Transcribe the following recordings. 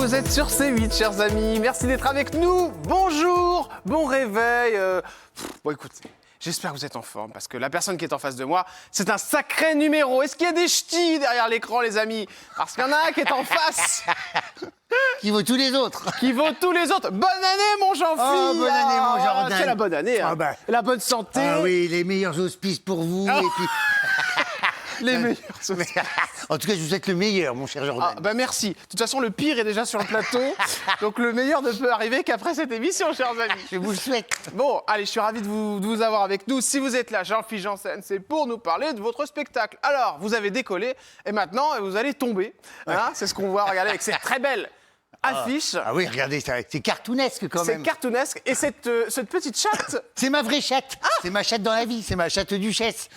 vous êtes sur C8, chers amis. Merci d'être avec nous. Bonjour, bon réveil. Bon, écoutez, j'espère que vous êtes en forme parce que la personne qui est en face de moi, c'est un sacré numéro. Est-ce qu'il y a des ch'tis derrière l'écran, les amis? Parce qu'il y en a un qui est en face. Qui vaut tous les autres. Qui vaut tous les autres. Bonne année, mon Jean-Philippe. Oh, bonne année, mon Jordan. C'est la bonne année, hein. Ah bah. La bonne santé. Ah oui, les meilleurs auspices pour vous. Oh. Et puis... Les meilleurs. En tout cas, je vous souhaite le meilleur, mon cher Jordan. Ah, bah merci. De toute façon, le pire est déjà sur le plateau. Donc le meilleur ne peut arriver qu'après cette émission, chers amis. Je vous le souhaite. Bon, allez, je suis ravi de vous avoir avec nous. Si vous êtes là, Jean-Philippe Janssen, c'est pour nous parler de votre spectacle. Alors, vous avez décollé et maintenant, vous allez tomber. Hein, c'est ce qu'on voit, regardez, avec cette très belle affiche. Ah oui, regardez, c'est cartoonesque quand C'est même. cartoonesque. Et cette petite chatte. C'est ma vraie chatte. C'est ma chatte dans la vie. C'est ma chatte duchesse.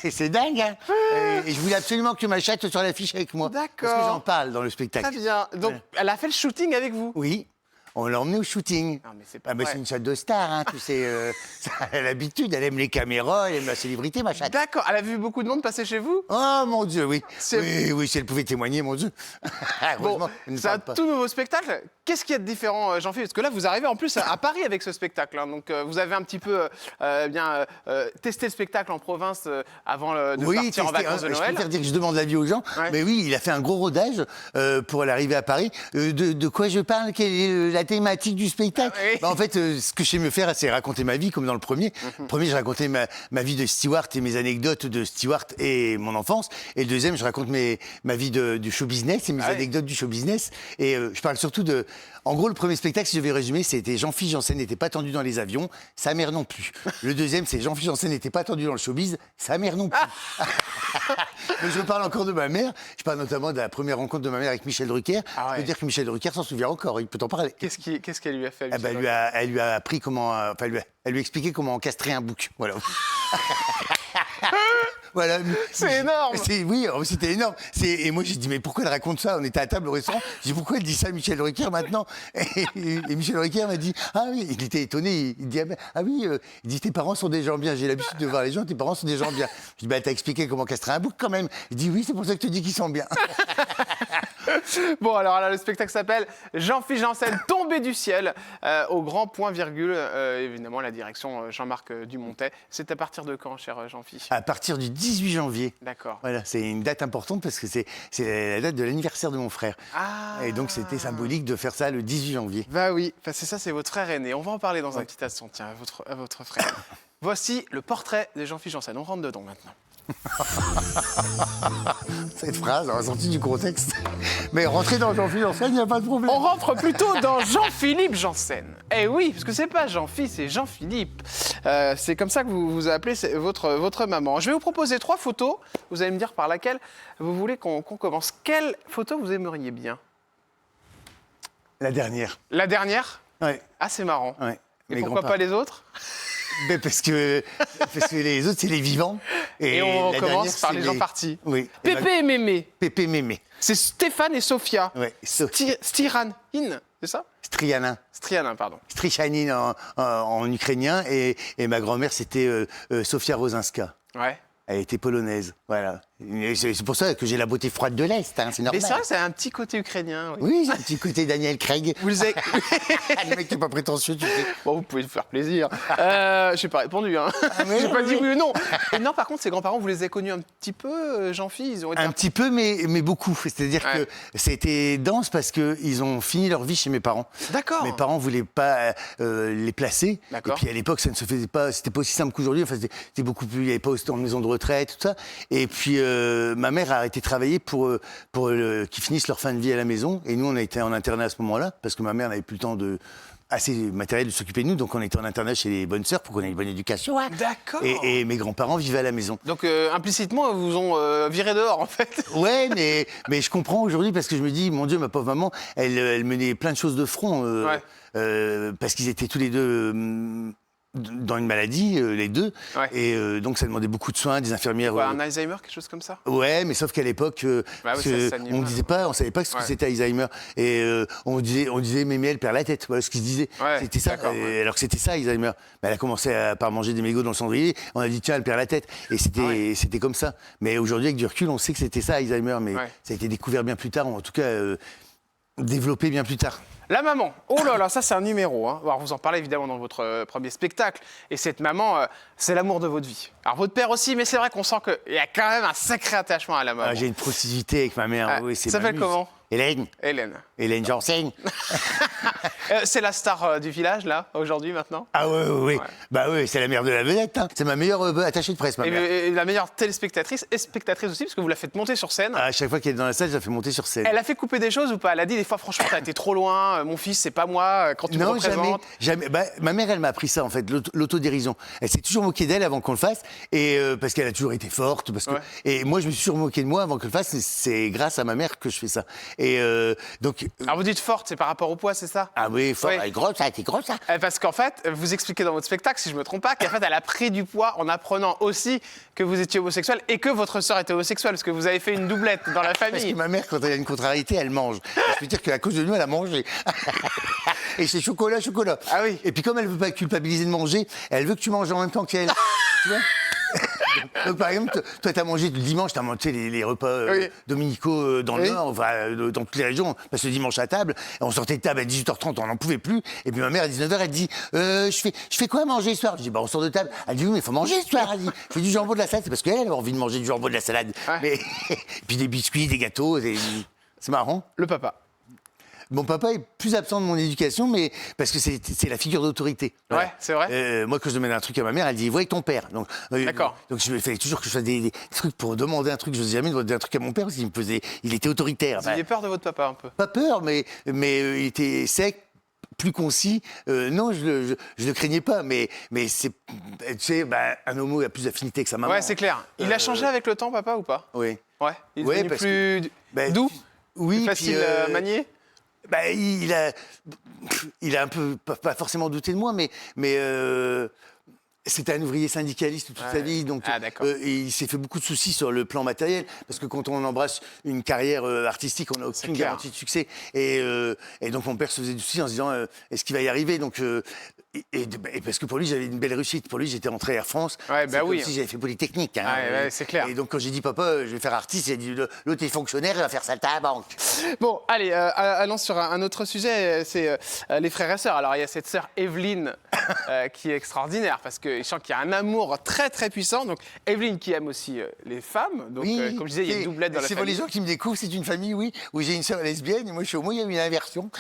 C'est dingue, hein. Et je voulais absolument que ma chatte soit sur l'affiche avec moi. D'accord. Parce que j'en parle dans le spectacle. Très bien. Donc, elle a fait le shooting avec vous. Oui. On l'a emmenée au shooting. Non, mais c'est pas mais vrai. c'est une chatte de star, hein, tu sais. Elle a l'habitude, elle aime les caméras, elle aime la célébrité, ma chatte. D'accord. Elle a vu beaucoup de monde passer chez vous. Oh mon Dieu, oui. C'est- Oui, si elle pouvait témoigner, mon Dieu. Bon, Heureusement, elle ne c'est un parle pas. tout nouveau spectacle. Qu'est-ce qu'il y a de différent, Jean-Philippe? Parce que là, vous arrivez en plus à Paris avec ce spectacle. Hein. Donc, vous avez un petit peu testé le spectacle en province avant de partir en vacances de je Noël. préfère dire que je demande l'avis aux gens. Ouais. Mais oui, il a fait un gros rodage pour l'arrivée à Paris. De quoi je parle? Quelle est la thématique du spectacle? Ah oui. En fait, ce que je sais me faire, c'est raconter ma vie, comme dans le premier. Le premier, je racontais ma vie de steward et mes anecdotes de steward et mon enfance. Et le deuxième, je raconte ma vie du show business et mes Ah oui. anecdotes du show business. Et je parle surtout de... En gros, le premier spectacle, si je devais résumer, c'était Jean-Philippe Janssen n'était pas tendu dans les avions, sa mère non plus. Le deuxième, c'est Jean-Philippe Janssen n'était pas tendu dans le showbiz, sa mère non plus. Mais je parle encore de ma mère. Je parle notamment de la première rencontre de ma mère avec Michel Drucker. Ah ouais. Je peux dire que Michel Drucker s'en souvient encore, il peut en parler. Qu'est-ce qu'elle lui a fait? Eh ben, Michel elle lui a appris comment... elle lui a expliqué comment encastrer un bouc. Voilà. Voilà. C'est énorme. Oui, c'était énorme. Et moi, j'ai dit, mais pourquoi elle raconte ça? On était à table au restaurant. J'ai dit, pourquoi elle dit ça à Michel Drucker maintenant? Et Michel Drucker m'a dit, ah oui, il était étonné. Il dit, ah oui, il dit, tes parents sont des gens bien. J'ai l'habitude de voir les gens, tes parents sont des gens bien. Je dis, bah, t'as expliqué comment castrer un bouc quand même. Il dit, oui, c'est pour ça que tu dis qu'ils sont bien. Bon, alors là, le spectacle s'appelle Jean-Philippe Janssen, tombé du ciel, au grand point virgule. Évidemment, la direction Jean-Marc Dumontet. C'est à partir de quand, cher Jean-Philippe? À partir du 18 janvier. D'accord. Voilà, c'est une date importante parce que c'est la date de l'anniversaire de mon frère. Ah. Et donc, c'était symbolique de faire ça le 18 janvier. Bah oui, enfin, c'est ça, c'est votre frère aîné. On va en parler dans un petit instant, tiens, à votre frère. Voici le portrait de Jean-Philippe Janssen. On rentre dedans maintenant. Cette phrase, on a sorti du contexte. Mais rentrer dans Jean-Philippe Janssen, il n'y a pas de problème. On rentre plutôt dans Jean-Philippe Janssen. Eh oui, parce que c'est pas Jean-Philippe, c'est Jean-Philippe. C'est comme ça que vous appelez votre maman. Je vais vous proposer 3 photos. Vous allez me dire par laquelle vous voulez qu'on commence. Quelle photo vous aimeriez bien? La dernière. La dernière? Ouais. Ah, c'est marrant. Ouais. Et Mes pourquoi grands-parents. pas les autres? Mais parce que les autres, c'est les vivants. Et on la commence dernière, par c'est les gens partis. Oui. Pépé et Mémé. Pépé Mémé. C'est Stéphane et Sophia. Ouais. Stiranin, c'est ça? Strianin. Strianin, pardon. Strichanin en ukrainien. Et ma grand-mère, c'était Sofia Rosinska. Ouais. Elle était polonaise. Voilà. Et c'est pour ça que j'ai la beauté froide de l'Est, hein, c'est Mais normal. ça, c'est un petit côté ukrainien. Oui. Oui, j'ai un petit côté Daniel Craig. Vous les avez... Le mec qui n'est pas prétentieux, tu sais. Bon, vous pouvez vous faire plaisir. Je n'ai pas répondu. Hein. oui, J'ai pas oui, dit oui. oui ou non. Et non, par contre, ses grands-parents, vous les avez connus un petit peu, Jean-Philippe? Ils ont été Un petit peu, mais beaucoup. C'est-à-dire Ouais. que c'était dense parce qu'ils ont fini leur vie chez mes parents. D'accord. Mes parents ne voulaient pas les placer. Et D'accord. puis à l'époque, ça ne se faisait pas, c'était pas aussi simple qu'aujourd'hui. Enfin, c'était beaucoup plus, il n'y avait pas autant de maisons de retraite, tout ça. Et puis ma mère a arrêté de travailler pour qu'ils finissent leur fin de vie à la maison. Et nous, on a été en internat à ce moment-là parce que ma mère n'avait plus le temps assez matériel de s'occuper de nous. Donc on était en internat chez les bonnes sœurs pour qu'on ait une bonne éducation. Hein. D'accord. Et mes grands-parents vivaient à la maison. Donc, implicitement, ils vous ont viré dehors, en fait. Ouais, mais je comprends aujourd'hui parce que je me dis, mon Dieu, ma pauvre maman, elle menait plein de choses de front parce qu'ils étaient tous les deux dans une maladie, les deux. Ouais. Et donc, ça demandait beaucoup de soins, des infirmières. Quoi, un Alzheimer, quelque chose comme ça? Ouais, mais sauf qu'à l'époque, Bah oui, ça s'anime, on disait pas, on savait pas ce que Ouais. c'était Alzheimer. Et on disait, Mémé, elle perd la tête. Voilà ce qu'ils se disaient. Ouais, C'était ça. d'accord, ouais. Alors que c'était ça, Alzheimer. Mais elle a commencé par manger des mégots dans le cendrier. On a dit, tiens, elle perd la tête. Et c'était comme ça. Mais aujourd'hui, avec du recul, on sait que c'était ça, Alzheimer. Mais Ouais. ça a été découvert bien plus tard. En tout cas, développer bien plus tard. La maman, oh là là, ça c'est un numéro. Hein. Alors, vous en parlez évidemment dans votre premier spectacle. Et cette maman, c'est l'amour de votre vie. Alors votre père aussi, mais c'est vrai qu'on sent qu'il y a quand même un sacré attachement à la maman. J'ai une proximité avec ma mère. Oui, ça s'appelle comment? Hélène. Hélène Janssen. C'est la star du village, là, aujourd'hui, maintenant? Ah oui. Bah oui, c'est la mère de la vedette. Hein. C'est ma meilleure attachée de presse, ma mère. Et la meilleure téléspectatrice et spectatrice aussi, parce que vous la faites monter sur scène. À chaque fois qu'elle est dans la salle, je la fais monter sur scène. Elle a fait couper des choses ou pas? Elle a dit des fois, franchement, t'as été trop loin, mon fils, c'est pas moi, quand tu me représentes. Jamais. Bah, ma mère, elle m'a appris ça, en fait, l'autodérision. Elle s'est toujours moquée d'elle avant qu'on le fasse, et parce qu'elle a toujours été forte. Et moi, je me suis toujours moqué de moi avant qu'on le fasse, et c'est grâce à ma mère que je fais ça. Et donc. Alors vous dites forte, c'est par rapport au poids, c'est ça? Ah oui, forte. Elle est grosse, ça, t'es grosse, ça. Parce qu'en fait, vous expliquez dans votre spectacle, si je me trompe pas, qu'en fait, elle a pris du poids en apprenant aussi que vous étiez homosexuel et que votre sœur était homosexuelle, parce que vous avez fait une doublette dans la famille. Parce que ma mère, quand elle a une contrariété, elle mange. Je peux dire qu'à cause de nous, elle a mangé. Et c'est chocolat. Ah oui. Et puis comme elle veut pas culpabiliser de manger, elle veut que tu manges en même temps qu'elle. Tu vois? Donc, par exemple, toi, t'as mangé le dimanche, t'as mangé les repas dominicaux dans le Nord, enfin, dans toutes les régions, parce que le dimanche à table, on sortait de table à 18h30, on n'en pouvait plus. Et puis ma mère, à 19h, elle dit je fais quoi à manger ce soir? Je dis on sort de table. Elle dit oui, mais il faut manger ce soir. Elle dit je fais du jambon de la salade, c'est parce qu'elle a envie de manger du jambon de la salade. Ouais. Mais puis des biscuits, des gâteaux, c'est marrant. Le papa. Mon papa est plus absent de mon éducation, mais parce que c'est la figure d'autorité. Voilà. Ouais, c'est vrai. Moi, quand je demande un truc à ma mère, elle dit « vois avec ton père ». D'accord. Donc, il fallait toujours que je fasse des trucs pour demander un truc. Je n'osais jamais demander un truc à mon père parce il était autoritaire. Vous aviez peur de votre papa un peu? Pas peur, mais il était sec, plus concis. Non, je le craignais pas, mais c'est, tu sais, un homo a plus d'affinité que sa maman. Ouais, c'est clair. Il a changé avec le temps, papa, ou pas? Oui. Ouais. Il est devenu plus doux? Oui. Facile à manier? Il a un peu, pas forcément douté de moi, mais c'était un ouvrier syndicaliste toute sa vie, donc il s'est fait beaucoup de soucis sur le plan matériel, parce que quand on embrasse une carrière artistique, on n'a aucune garantie de succès. Et donc mon père se faisait du souci en se disant est-ce qu'il va y arriver? Donc, et parce que pour lui, j'avais une belle réussite. Pour lui, j'étais rentré à Air France. Ouais, comme si j'avais fait Polytechnique. Hein. Ouais, c'est clair. Et donc, quand j'ai dit, papa, je vais faire artiste, il a dit, l'autre est fonctionnaire, il va faire salta à la banque. Bon, allez, allons sur un autre sujet, c'est les frères et sœurs. Alors, il y a cette sœur Evelyne qui est extraordinaire, parce que je sens qu'il y a un amour très, très puissant. Donc, Evelyne qui aime aussi les femmes. Donc, comme je disais, il y a une doublette dans la famille. C'est pour les gens qui me découvrent, c'est une famille, oui, où j'ai une sœur lesbienne, et moi, je suis homo, il y a une inversion.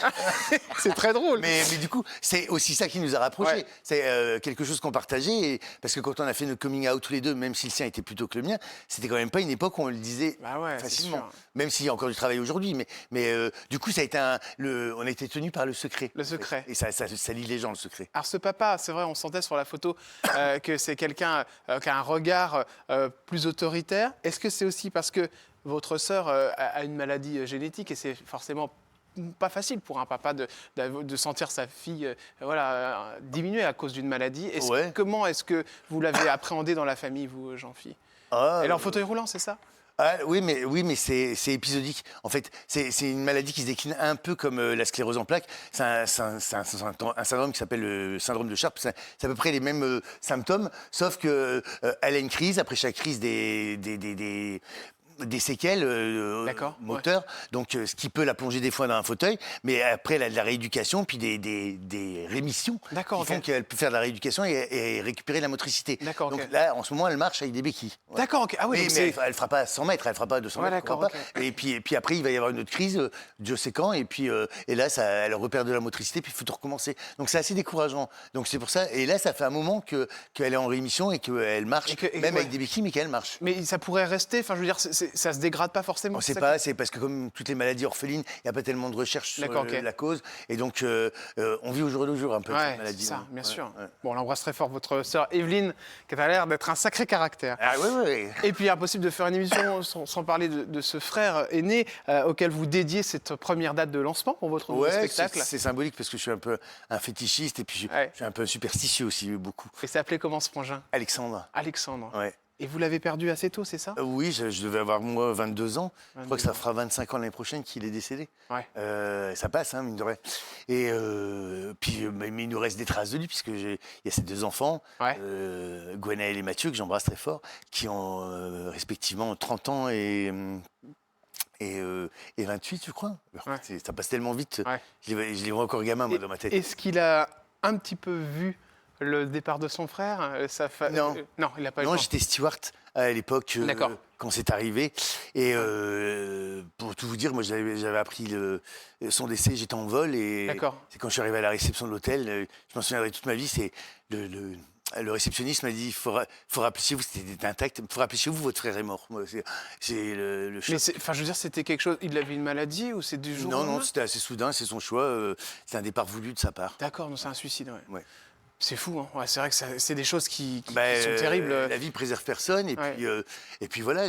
C'est très drôle. Mais du coup, c'est aussi ça qui nous a rapprochés. Ouais. C'est quelque chose qu'on partageait, parce que quand on a fait notre coming out tous les deux, même si le sien était plutôt que le mien, c'était quand même pas une époque où on le disait facilement. Même s'il y a encore du travail aujourd'hui, mais du coup, ça a été on a été tenus par le secret. Le secret. Et ça lie les gens, le secret. Alors ce papa, c'est vrai, on sentait sur la photo que c'est quelqu'un qui a un regard plus autoritaire. Est-ce que c'est aussi parce que votre sœur a une maladie génétique et c'est forcément pas facile pour un papa de sentir sa fille diminuer à cause d'une maladie. Comment est-ce que vous l'avez appréhendé dans la famille, vous, Jean-Philippe? Elle est en fauteuil roulant, c'est ça? Oui, mais c'est épisodique. En fait, c'est une maladie qui se décline un peu comme la sclérose en plaques. C'est un syndrome qui s'appelle le syndrome de Sharp. C'est à peu près les mêmes symptômes, sauf qu'elle a une crise. Après chaque crise, des séquelles moteurs, donc ce qui peut la plonger des fois dans un fauteuil, mais après elle a de la rééducation, puis des rémissions qui font qu'elle peut faire de la rééducation et récupérer la motricité. Donc là, en ce moment, elle marche avec des béquilles. D'accord, ok. Ah oui, mais elle ne fera pas 100 mètres, elle ne fera pas 200 mètres. Et puis après, il va y avoir une autre crise, Dieu sait quand, et là, elle repère de la motricité, puis il faut tout recommencer. Donc c'est assez décourageant. Donc c'est pour ça, et là, ça fait un moment qu'elle est en rémission et qu'elle marche, même avec des béquilles, mais qu'elle marche. Mais ça pourrait rester, enfin je veux dire, ça se dégrade pas forcément. On ne sait pas, c'est parce que comme toutes les maladies orphelines, il n'y a pas tellement de recherche sur la cause. Et donc, on vit au jour le jour un peu cette maladie. C'est ça, bien sûr. Bon, on embrasse très fort votre sœur Evelyne, qui a l'air d'être un sacré caractère. Ah oui. Et puis, impossible de faire une émission sans parler de ce frère aîné auquel vous dédiez cette première date de lancement pour votre nouveau spectacle. C'est symbolique parce que je suis un peu un fétichiste et puis je suis un peu superstitieux aussi, beaucoup. Et c'est appelé comment ce frangin? Alexandre. Alexandre. Ouais. Et vous l'avez perdu assez tôt, c'est ça? Oui, je devais avoir, moi, 22 ans. Je crois que ça fera 25 ans l'année prochaine qu'il est décédé. Ça passe, hein, mine de rien. Et puis, mais il nous reste des traces de lui, puisqu'il y a ces deux enfants, Gwenaël et Mathieu, que j'embrasse très fort, qui ont respectivement 30 ans et et 28, je crois. Ouais. Ça passe tellement vite. Ouais. Je les vois encore gamin, moi, dans ma tête. Est-ce qu'il a un petit peu vu le départ de son frère Non. Non, il n'a pas eu Non, le temps. j'étais steward à l'époque D'accord. quand c'est arrivé. Et pour tout vous dire, moi j'avais appris son décès, j'étais en vol. Et D'accord. c'est quand je suis arrivé à la réception de l'hôtel, je m'en souviendrai toute ma vie, c'est le réceptionniste m'a dit, il faut rappeler chez vous, c'était intact, il faut rappeler chez vous, votre frère est mort. Moi, c'est le choc. Mais je veux dire, c'était quelque chose. Il avait une maladie ou c'est du jour au Non, lendemain? c'était assez soudain, c'est son choix. C'est un départ voulu de sa part. D'accord, donc c'est un suicide, ouais. Ouais. C'est fou, hein. Ouais, c'est vrai que c'est des choses qui Ben, sont terribles. La vie préserve personne et puis voilà,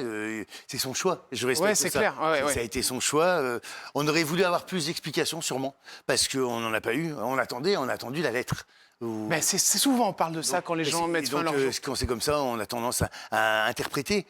c'est son choix. Je respecte Ouais, c'est ça. clair. Ouais, ouais. Ça a été son choix. On aurait voulu avoir plus d'explications sûrement parce qu'on n'en a pas eu. On a attendu la lettre. Mais c'est souvent on parle de ça quand les gens mettent fin à leur jour. Quand c'est comme ça, on a tendance à interpréter,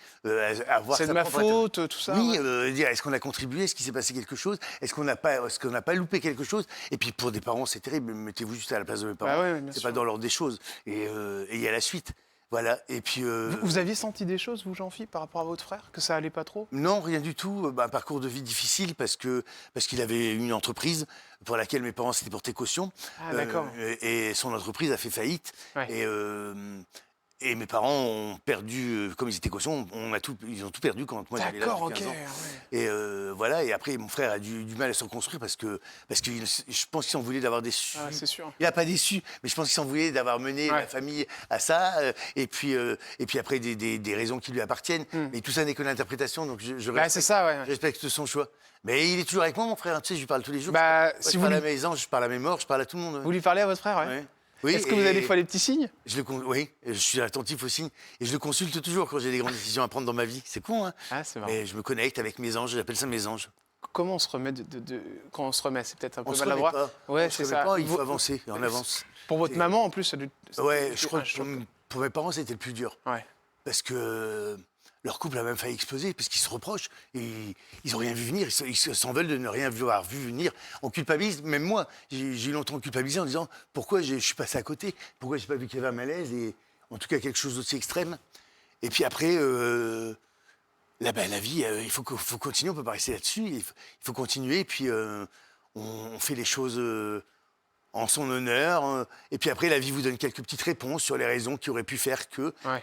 à voir. C'est de sa ma propre faute, tout ça. Oui, ouais. dire est-ce qu'on a contribué, est-ce qu'il s'est passé quelque chose, est-ce qu'on n'a pas loupé quelque chose. Et puis pour des parents, c'est terrible. Mettez-vous juste à la place de mes parents. Bah ouais, bien c'est sûr. pas dans l'ordre des choses. Et il y a la suite. Voilà. Et puis. Vous aviez senti des choses, vous, Jean-Philippe, par rapport à votre frère, que ça allait pas trop? Non, rien du tout. Un parcours de vie difficile parce qu'il avait une entreprise pour laquelle mes parents s'étaient portés caution. Ah, d'accord. Et son entreprise a fait faillite. Ouais. Et mes parents ont perdu, comme ils étaient caution, ils ont tout perdu quand moi j'avais l'âge D'accord, de ok. 15 ans. Ouais. Et voilà. Et après, mon frère a du mal à se reconstruire parce que je pense qu'il s'en voulait d'avoir déçu. Ah, c'est sûr. Il n'a pas déçu, mais je pense qu'il s'en voulait d'avoir mené Ouais. la famille à ça. Et puis après, des raisons qui lui appartiennent. Mais tout ça n'est que l'interprétation, donc je Bah, c'est ça, ouais. je respecte son choix. Mais il est toujours avec moi, mon frère. Tu sais, je lui parle tous les jours. Bah, Moi, si je vous parle à lui- mes anges, je parle à mes morts, je parle à tout le monde. Vous lui parlez à votre frère, ouais. Ouais. Oui, Est-ce que vous avez des et fois les petits signes? oui, je suis attentif aux signes. Et je le consulte toujours quand j'ai des grandes décisions à prendre dans ma vie. C'est con, hein? Ah, c'est marrant. Mais je me connecte avec mes anges, j'appelle ça mes anges. Comment on se remet quand on se remet? C'est peut-être un peu On se remet maladroit. pas. Ouais, On se c'est remet ça. pas, il Vous- faut avancer, on avance. Pour votre maman, en plus, ça Ouais, je crois un que choc. pour mes parents, c'était le plus dur. Ouais. Parce que leur couple a même failli exploser, parce qu'ils se reprochent. Et ils n'ont rien vu venir, ils s'en veulent de ne rien avoir vu venir. On culpabilise, même moi, j'ai eu longtemps culpabilisé en disant pourquoi je suis passé à côté, pourquoi j'ai pas vu qu'il y avait un malaise, et en tout cas quelque chose d'aussi extrême. Et puis après, la vie, il faut continuer, on ne peut pas rester là-dessus, il faut continuer, et puis on fait les choses en son honneur. Et puis après, la vie vous donne quelques petites réponses sur les raisons qui auraient pu faire que. Ouais.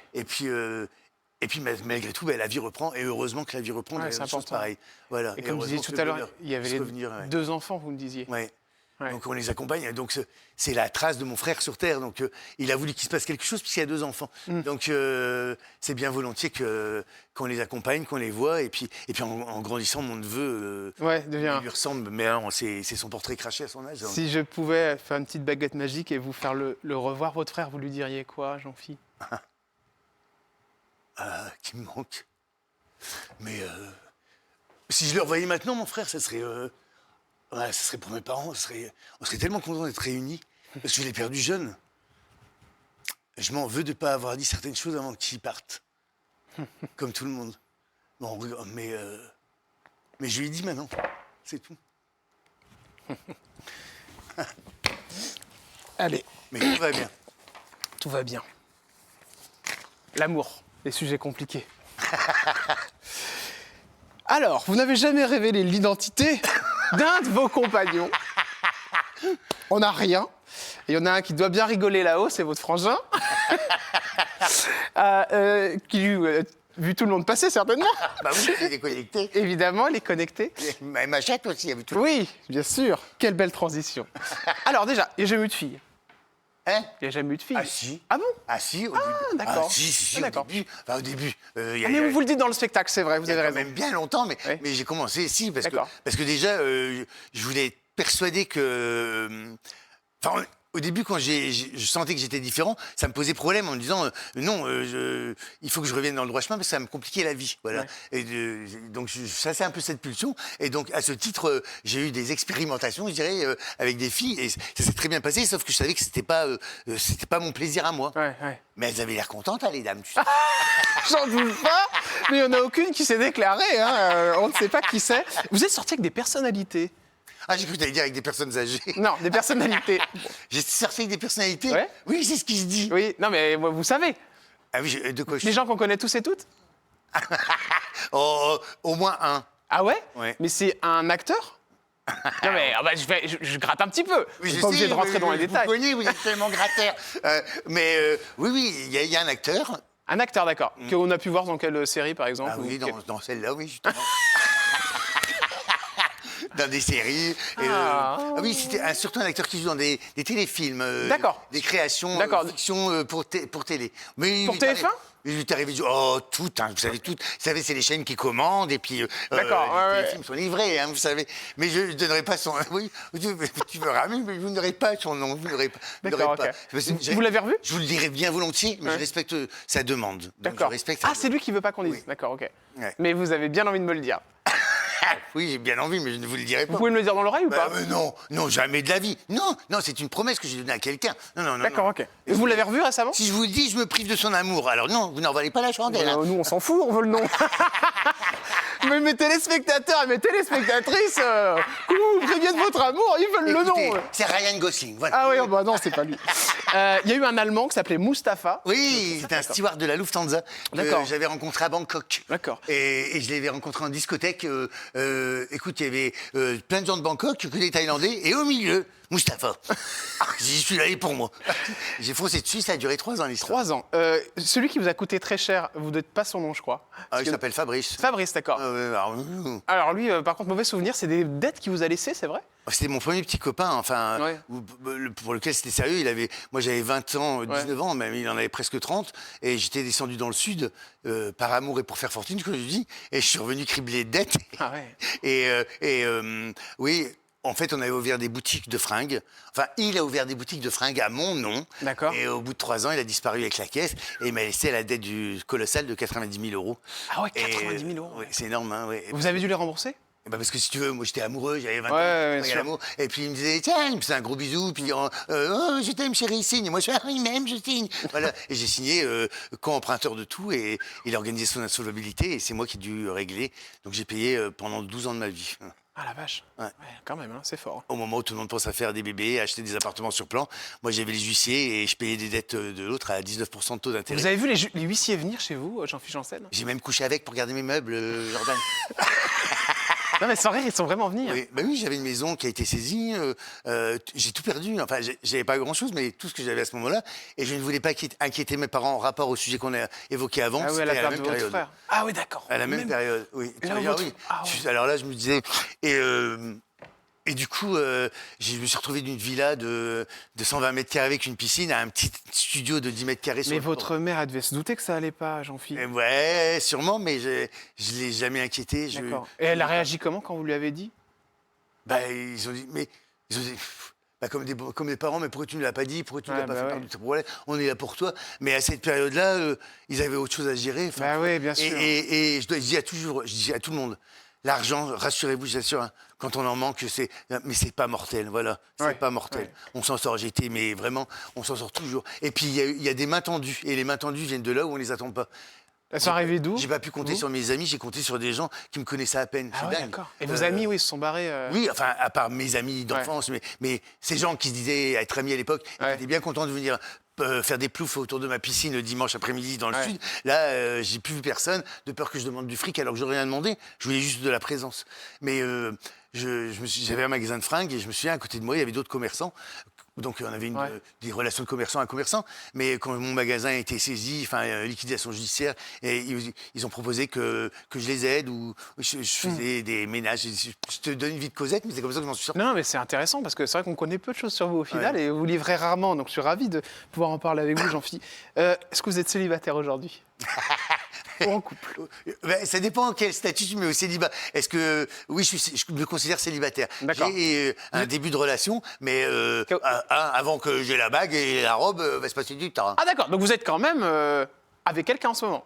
Et puis malgré tout, la vie reprend. Et heureusement que la vie reprend. Ouais, des c'est choses important. pareilles. Voilà. Et comme vous disiez heureusement tout que à le l'heure, bonheur il y avait puisse les revenir, ouais. 2 enfants, vous me disiez. Ouais. Ouais. Donc on les accompagne. Donc c'est la trace de mon frère sur Terre. Donc il a voulu qu'il se passe quelque chose puisqu'il y a 2 enfants. Donc c'est bien volontiers qu'on les accompagne, qu'on les voit. Et puis en grandissant, mon neveu Ouais, il devient. lui ressemble. Mais alors, c'est son portrait craché à son âge. Si je pouvais faire une petite baguette magique et vous faire le revoir, votre frère, vous lui diriez quoi, Jean-Phi? Qui me manque. Mais si je le revoyais maintenant, mon frère, ça serait pour mes parents. On serait tellement contents d'être réunis. Parce que je l'ai perdu jeune. Je m'en veux de ne pas avoir dit certaines choses avant qu'ils partent. Comme tout le monde. Bon, mais je lui ai dit maintenant. C'est tout. Allez, Mais tout va bien. tout va bien. L'amour, les sujets compliqués. Alors, vous n'avez jamais révélé l'identité d'un de vos compagnons. On n'a rien. Et il y en a un qui doit bien rigoler là-haut, c'est votre frangin. Qui, vu tout le monde passer, certainement. Bah oui, il est déconnecté. Évidemment, il est connecté. Ma chatte aussi, il y avait tout. Oui, bien sûr. Quelle belle transition. Alors déjà, il n'y a jamais eu de fille. Hein? Il n'y a jamais eu de fille. Ah si. Ah bon? Ah si, au début. d'accord. Ah si, Ah, d'accord. au début. Enfin, au début. Il y a- Ah, mais vous le dites dans le spectacle, c'est vrai, vous Il y avez a quand raison. même bien longtemps, mais, Ouais. mais j'ai commencé, si, parce D'accord. que déjà, je voulais être persuadé que... Enfin, au début, quand je sentais que j'étais différent, ça me posait problème en me disant non, il faut que je revienne dans le droit chemin parce que ça me compliquait la vie. Voilà. Ouais. Et donc, ça, c'est un peu cette pulsion. Et donc, à ce titre, j'ai eu des expérimentations, je dirais, avec des filles. Et ça s'est très bien passé, sauf que je savais que c'était pas mon plaisir à moi. Ouais, ouais. Mais elles avaient l'air contentes, hein, les dames. Tu sais. J'en doute pas, mais il n'y en a aucune qui s'est déclarée. Hein. On ne sait pas qui c'est. Vous êtes sorti avec des personnalités. Ah, j'ai cru que t'allais dire avec des personnes âgées. Non, des personnalités. J'ai sorti avec des personnalités. Ouais. Oui, c'est ce qui se dit. Oui, non, mais vous savez, Ah oui, de quoi je les gens qu'on connaît tous et toutes. Oh, au moins un. Ah ouais? Ouais. Mais c'est un acteur? Non mais ah bah, je gratte un petit peu. Oui, Je suis je pas obligé sais, de rentrer dans les vous détails. connaissez, vous êtes tellement gratteur. Oui, il y a un acteur. Un acteur, d'accord. Qu'on a pu voir dans quelle série, par exemple? Ah oui, ou dans celle-là, oui, justement. Dans des séries. Oui, c'était surtout un acteur qui joue dans des téléfilms. D'accord. Des créations D'accord. fiction pour télé. Mais Pour il est TF1? arrivé- Il est arrivé, tout, hein, vous savez, tout. Vous savez, c'est les chaînes qui commandent et puis D'accord, ouais, les films sont livrés, hein, vous savez. Mais je ne donnerai pas son... Oui, tu veux ramener, mais vous n'aurez pas son nom, vous n'aurez pas. D'accord, ok. Vous l'avez revu? Je vous le dirai bien volontiers, mais je respecte sa demande. Donc D'accord. je respecte sa Ah, c'est lui qui veut pas qu'on dise. Oui. D'accord, ok. Ouais. Mais vous avez bien envie de me le dire. Oui, j'ai bien envie, mais je ne vous le dirai pas. Vous pouvez me le dire dans l'oreille ou pas? Non, jamais de la vie. Non, c'est une promesse que j'ai donnée à quelqu'un. Non. D'accord, ok. Et vous l'avez revu récemment? Si je vous le dis, je me prive de son amour. Alors non, vous n'en valez pas la chandelle. Hein. Nous, on s'en fout, on veut le nom. Mais mes téléspectateurs et mes téléspectatrices, comment vous préviez de votre amour? Ils veulent Écoutez, le nom. c'est Ryan Gosling. Voilà. Ah oui, bah non, c'est pas lui. Il y a eu un Allemand qui s'appelait Mustapha. Oui, c'est un steward de la Lufthansa D'accord. que j'avais rencontré à Bangkok. D'accord. Et je l'avais rencontré en discothèque. Écoute, il y avait plein de gens de Bangkok, que des Thaïlandais, et au milieu, Mustapha. J'y suis allé pour moi. J'ai foncé dessus, ça a duré 3 ans l'histoire. 3 ans. Celui qui vous a coûté très cher, vous n'êtes pas son nom, je crois. Ah, il s'appelle Fabrice. Fabrice, d'accord. Alors lui, par contre, mauvais souvenir, c'est des dettes qu'il vous a laissées, c'est vrai? C'était mon premier petit copain, enfin, Ouais. pour lequel c'était sérieux. Moi, j'avais 20 ans, 19 ans, même il en avait presque 30. Et j'étais descendu dans le sud, par amour et pour faire fortune, comme je dis. Et je suis revenu cribler de dettes. Ah ouais. Oui, en fait, on avait ouvert des boutiques de fringues. Enfin, il a ouvert des boutiques de fringues à mon nom. D'accord. Et au bout de 3 ans, il a disparu avec la caisse. Et il m'a laissé la dette colossale de 90 000 €. Ah ouais, 90 000 €. Ouais, c'est énorme, hein, ouais. Vous avez dû les rembourser? Parce que si tu veux, moi j'étais amoureux, j'avais 20 ans, Ouais, il y a sûr. l'amour. Et puis il me disait, tiens, il me faisait un gros bisou, puis oh, je t'aime chérie, signe. Et moi je fais, ah, il m'aime, je signe. Voilà. Et j'ai signé co-emprunteur de tout, et il a organisé son insolvabilité, et c'est moi qui ai dû régler. Donc j'ai payé pendant 12 ans de ma vie. Ah la vache. Ouais. Quand même, hein, c'est fort. Au moment où tout le monde pense à faire des bébés, à acheter des appartements sur plan, moi j'avais les huissiers et je payais des dettes de l'autre à 19% de taux d'intérêt. Vous avez vu les huissiers venir chez vous, Jean-Philippe Janssen? J'ai même couché avec pour garder mes meubles, Jordan. Non mais sans rire, ils sont vraiment venus. Oui, bah oui, j'avais une maison qui a été saisie, j'ai tout perdu, enfin j'avais pas grand-chose, mais tout ce que j'avais à ce moment-là, et je ne voulais pas inquiéter mes parents en rapport au sujet qu'on a évoqué avant, Ah oui, à la c'était perte de votre frère. Ah oui, d'accord. À la même période, oui. Là où Tu vas dire, votre- oui. Ah ouais. Alors là, je me disais... Et du coup, je me suis retrouvé d'une villa de 120 mètres carrés avec une piscine à un petit studio de 10 mètres carrés sur Mais le port. votre mère, elle devait se douter que ça allait pas, Jean-Philippe. Ouais, sûrement, mais je ne l'ai jamais inquiété. D'accord. Et elle a réagi comment quand vous lui avez dit? Bah, ils ont dit, bah, comme des parents, mais pourquoi tu ne l'as pas dit? Pourquoi tu ne l'as Ouais, pas bah fait ouais. part de tes problèmes? On est là pour toi. Mais à cette période-là, ils avaient autre chose à gérer. Enfin, Bah oui, bien sûr. Et je dis à tout le monde, l'argent, rassurez-vous, j'assure, hein, quand on en manque, mais c'est pas mortel, voilà. C'est Ouais, pas mortel. ouais. On s'en sort, mais vraiment, on s'en sort toujours. Et puis, il y a des mains tendues. Et les mains tendues viennent de là où on les attend pas. Elles sont arrivées d'où? J'ai pas pu compter Vous sur mes amis, j'ai compté sur des gens qui me connaissaient à peine. Ah C'est ouais, dingue. d'accord. Et vos amis, oui, ils se sont barrés. Oui, enfin, à part mes amis d'enfance, mais ces gens qui se disaient être amis à l'époque, Ouais. ils étaient bien contents de venir faire des ploufs autour de ma piscine le dimanche après-midi dans le Ouais. sud. Là, j'ai plus vu personne, de peur que je demande du fric alors que je n'aurais rien demandé. Je voulais juste de la présence. Mais j'avais un magasin de fringues et je me souviens, à côté de moi, il y avait d'autres commerçants. Donc on avait Ouais. des relations de commerçant à commerçant, mais quand mon magasin a été saisi, enfin liquidation judiciaire, et ils ont proposé que je les aide ou je faisais des ménages. Je te donne une vie de Cosette, mais c'est comme ça que je m'en suis sorti. Non, mais c'est intéressant parce que c'est vrai qu'on connaît peu de choses sur vous au final et vous livrez rarement. Donc je suis ravi de pouvoir en parler avec vous, Jean-Philippe. Est-ce que vous êtes célibataire aujourd'hui? Ou en couple? Ben, ça dépend quel statut tu mets au célibat. Est-ce que oui, je me considère célibataire. D'accord. J'ai un début de relation, mais avant que j'ai la bague et la robe, va se passer du temps. Ah d'accord, donc vous êtes quand même avec quelqu'un en ce moment?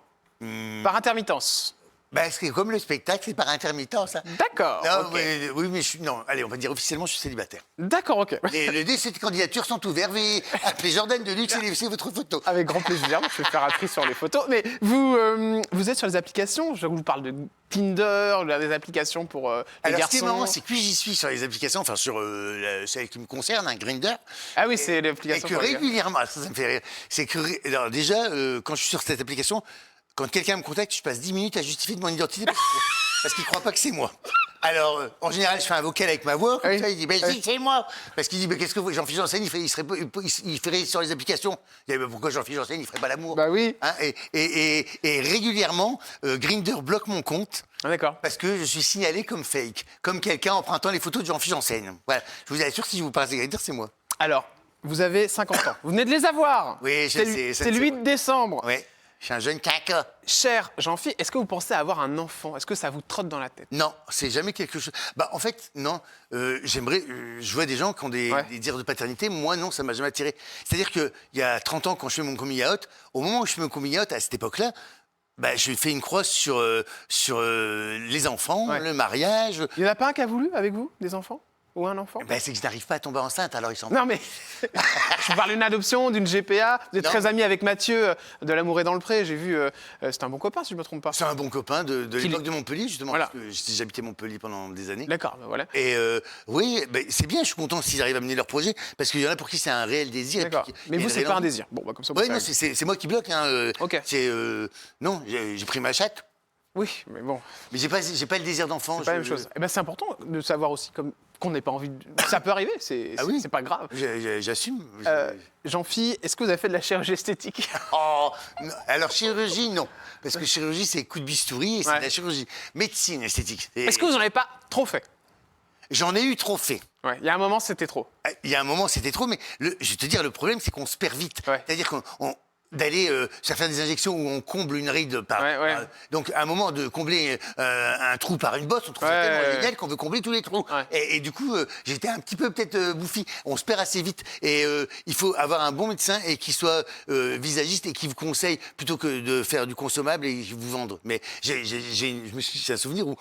Par intermittence? Ben, c'est comme le spectacle, c'est par intermittence. Hein. D'accord. Non, Ok. oui, mais non. Allez, on va dire officiellement, je suis célibataire. D'accord, ok. Et les dossiers de candidature sont ouverts. Veuillez appeler Jordan de Luxe et laisser votre photo. Avec grand plaisir, je vais faire un tri sur les photos. Mais vous êtes sur les applications, je vous parle de Tinder, des applications pour les Alors, garçons. ce qui est marrant, c'est que plus j'y suis sur les applications, enfin sur celle qui me concerne, un Grindr, Ah oui, c'est et l'application que pour les gars. régulièrement, ça me fait rire, c'est que alors déjà, quand je suis sur cette application, quand quelqu'un me contacte, je passe 10 minutes à justifier de mon identité. parce qu'il croit pas que c'est moi. Alors, en général, je fais un vocal avec ma voix, comme ça, il dit, si, c'est moi. Parce qu'il dit, mais qu'est-ce que vous, Jean-Philippe Janssen, il ferait sur les applications. Il dit, mais pourquoi Jean-Philippe Janssen, il ferait pas l'amour? Bah oui. Hein, et régulièrement, Grindr bloque mon compte. Ah, d'accord. Parce que je suis signalé comme fake, comme quelqu'un empruntant les photos de Jean-Philippe Janssen. Voilà, je vous assure, si je vous parle de Grindr, c'est moi. Alors, vous avez 50 ans. Vous venez de les avoir. Oui, je sais. C'est le 8 décembre. Oui, je suis un jeune caca. Cher Jean-Philippe, est-ce que vous pensez avoir un enfant? Est-ce que ça vous trotte dans la tête? Non, c'est jamais quelque chose. Bah, en fait, non. J'aimerais. Je vois des gens qui ont des désirs de paternité. Moi, non, ça m'a jamais attiré. C'est-à-dire qu'il y a 30 ans, quand je fais mon coming out, au moment où je fais mon coming out, à cette époque-là, bah, je fais une croix sur les enfants, le mariage. Il n'y en a pas un qui a voulu avec vous, des enfants? Ou un enfant? Bah, c'est que je n'arrive pas à tomber enceinte, alors ils s'en. Non, mais je vous parle d'une adoption, d'une GPA. Vous êtes très ami avec Mathieu de L'Amour est dans le Pré. J'ai vu, c'est un bon copain, si je ne me trompe pas. C'est un bon copain de l'époque de Montpellier, justement, Voilà. parce que j'habitais Montpellier pendant des années. D'accord, bah voilà. Et oui, bah, c'est bien, je suis content s'ils arrivent à mener leur projet, parce qu'il y en a pour qui c'est un réel désir. D'accord. Mais vous, c'est pas un désir. Bon, bah, comme ça, Oui, non, c'est moi qui bloque. Hein. Ok. Non, j'ai pris ma chatte, Oui, mais bon, mais j'ai pas le désir d'enfant. c'est pas la même chose. Eh ben, c'est important de savoir aussi qu'on n'ait pas envie de... Ça peut arriver, c'est pas grave. J'assume. Jean-Philippe, est-ce que vous avez fait de la chirurgie esthétique? Oh, non. Alors, chirurgie, non. Parce que chirurgie, c'est coup de bistouri et c'est de la chirurgie. Médecine esthétique. Est-ce que vous n'en avez pas trop fait? J'en ai eu trop fait. Ouais, il y a un moment, c'était trop. Il y a un moment, c'était trop, mais je vais te dire, le problème, c'est qu'on se perd vite. Ouais. C'est-à-dire d'aller se faire des injections où on comble une ride donc, à un moment, de combler un trou par une bosse, on trouve ça tellement génial qu'on veut combler tous les trous. Ouais. Et du coup, j'étais un petit peu peut-être bouffi. On se perd assez vite. Et il faut avoir un bon médecin et qui soit visagiste et qui vous conseille plutôt que de faire du consommable et vous vendre. Mais j'ai un souvenir où,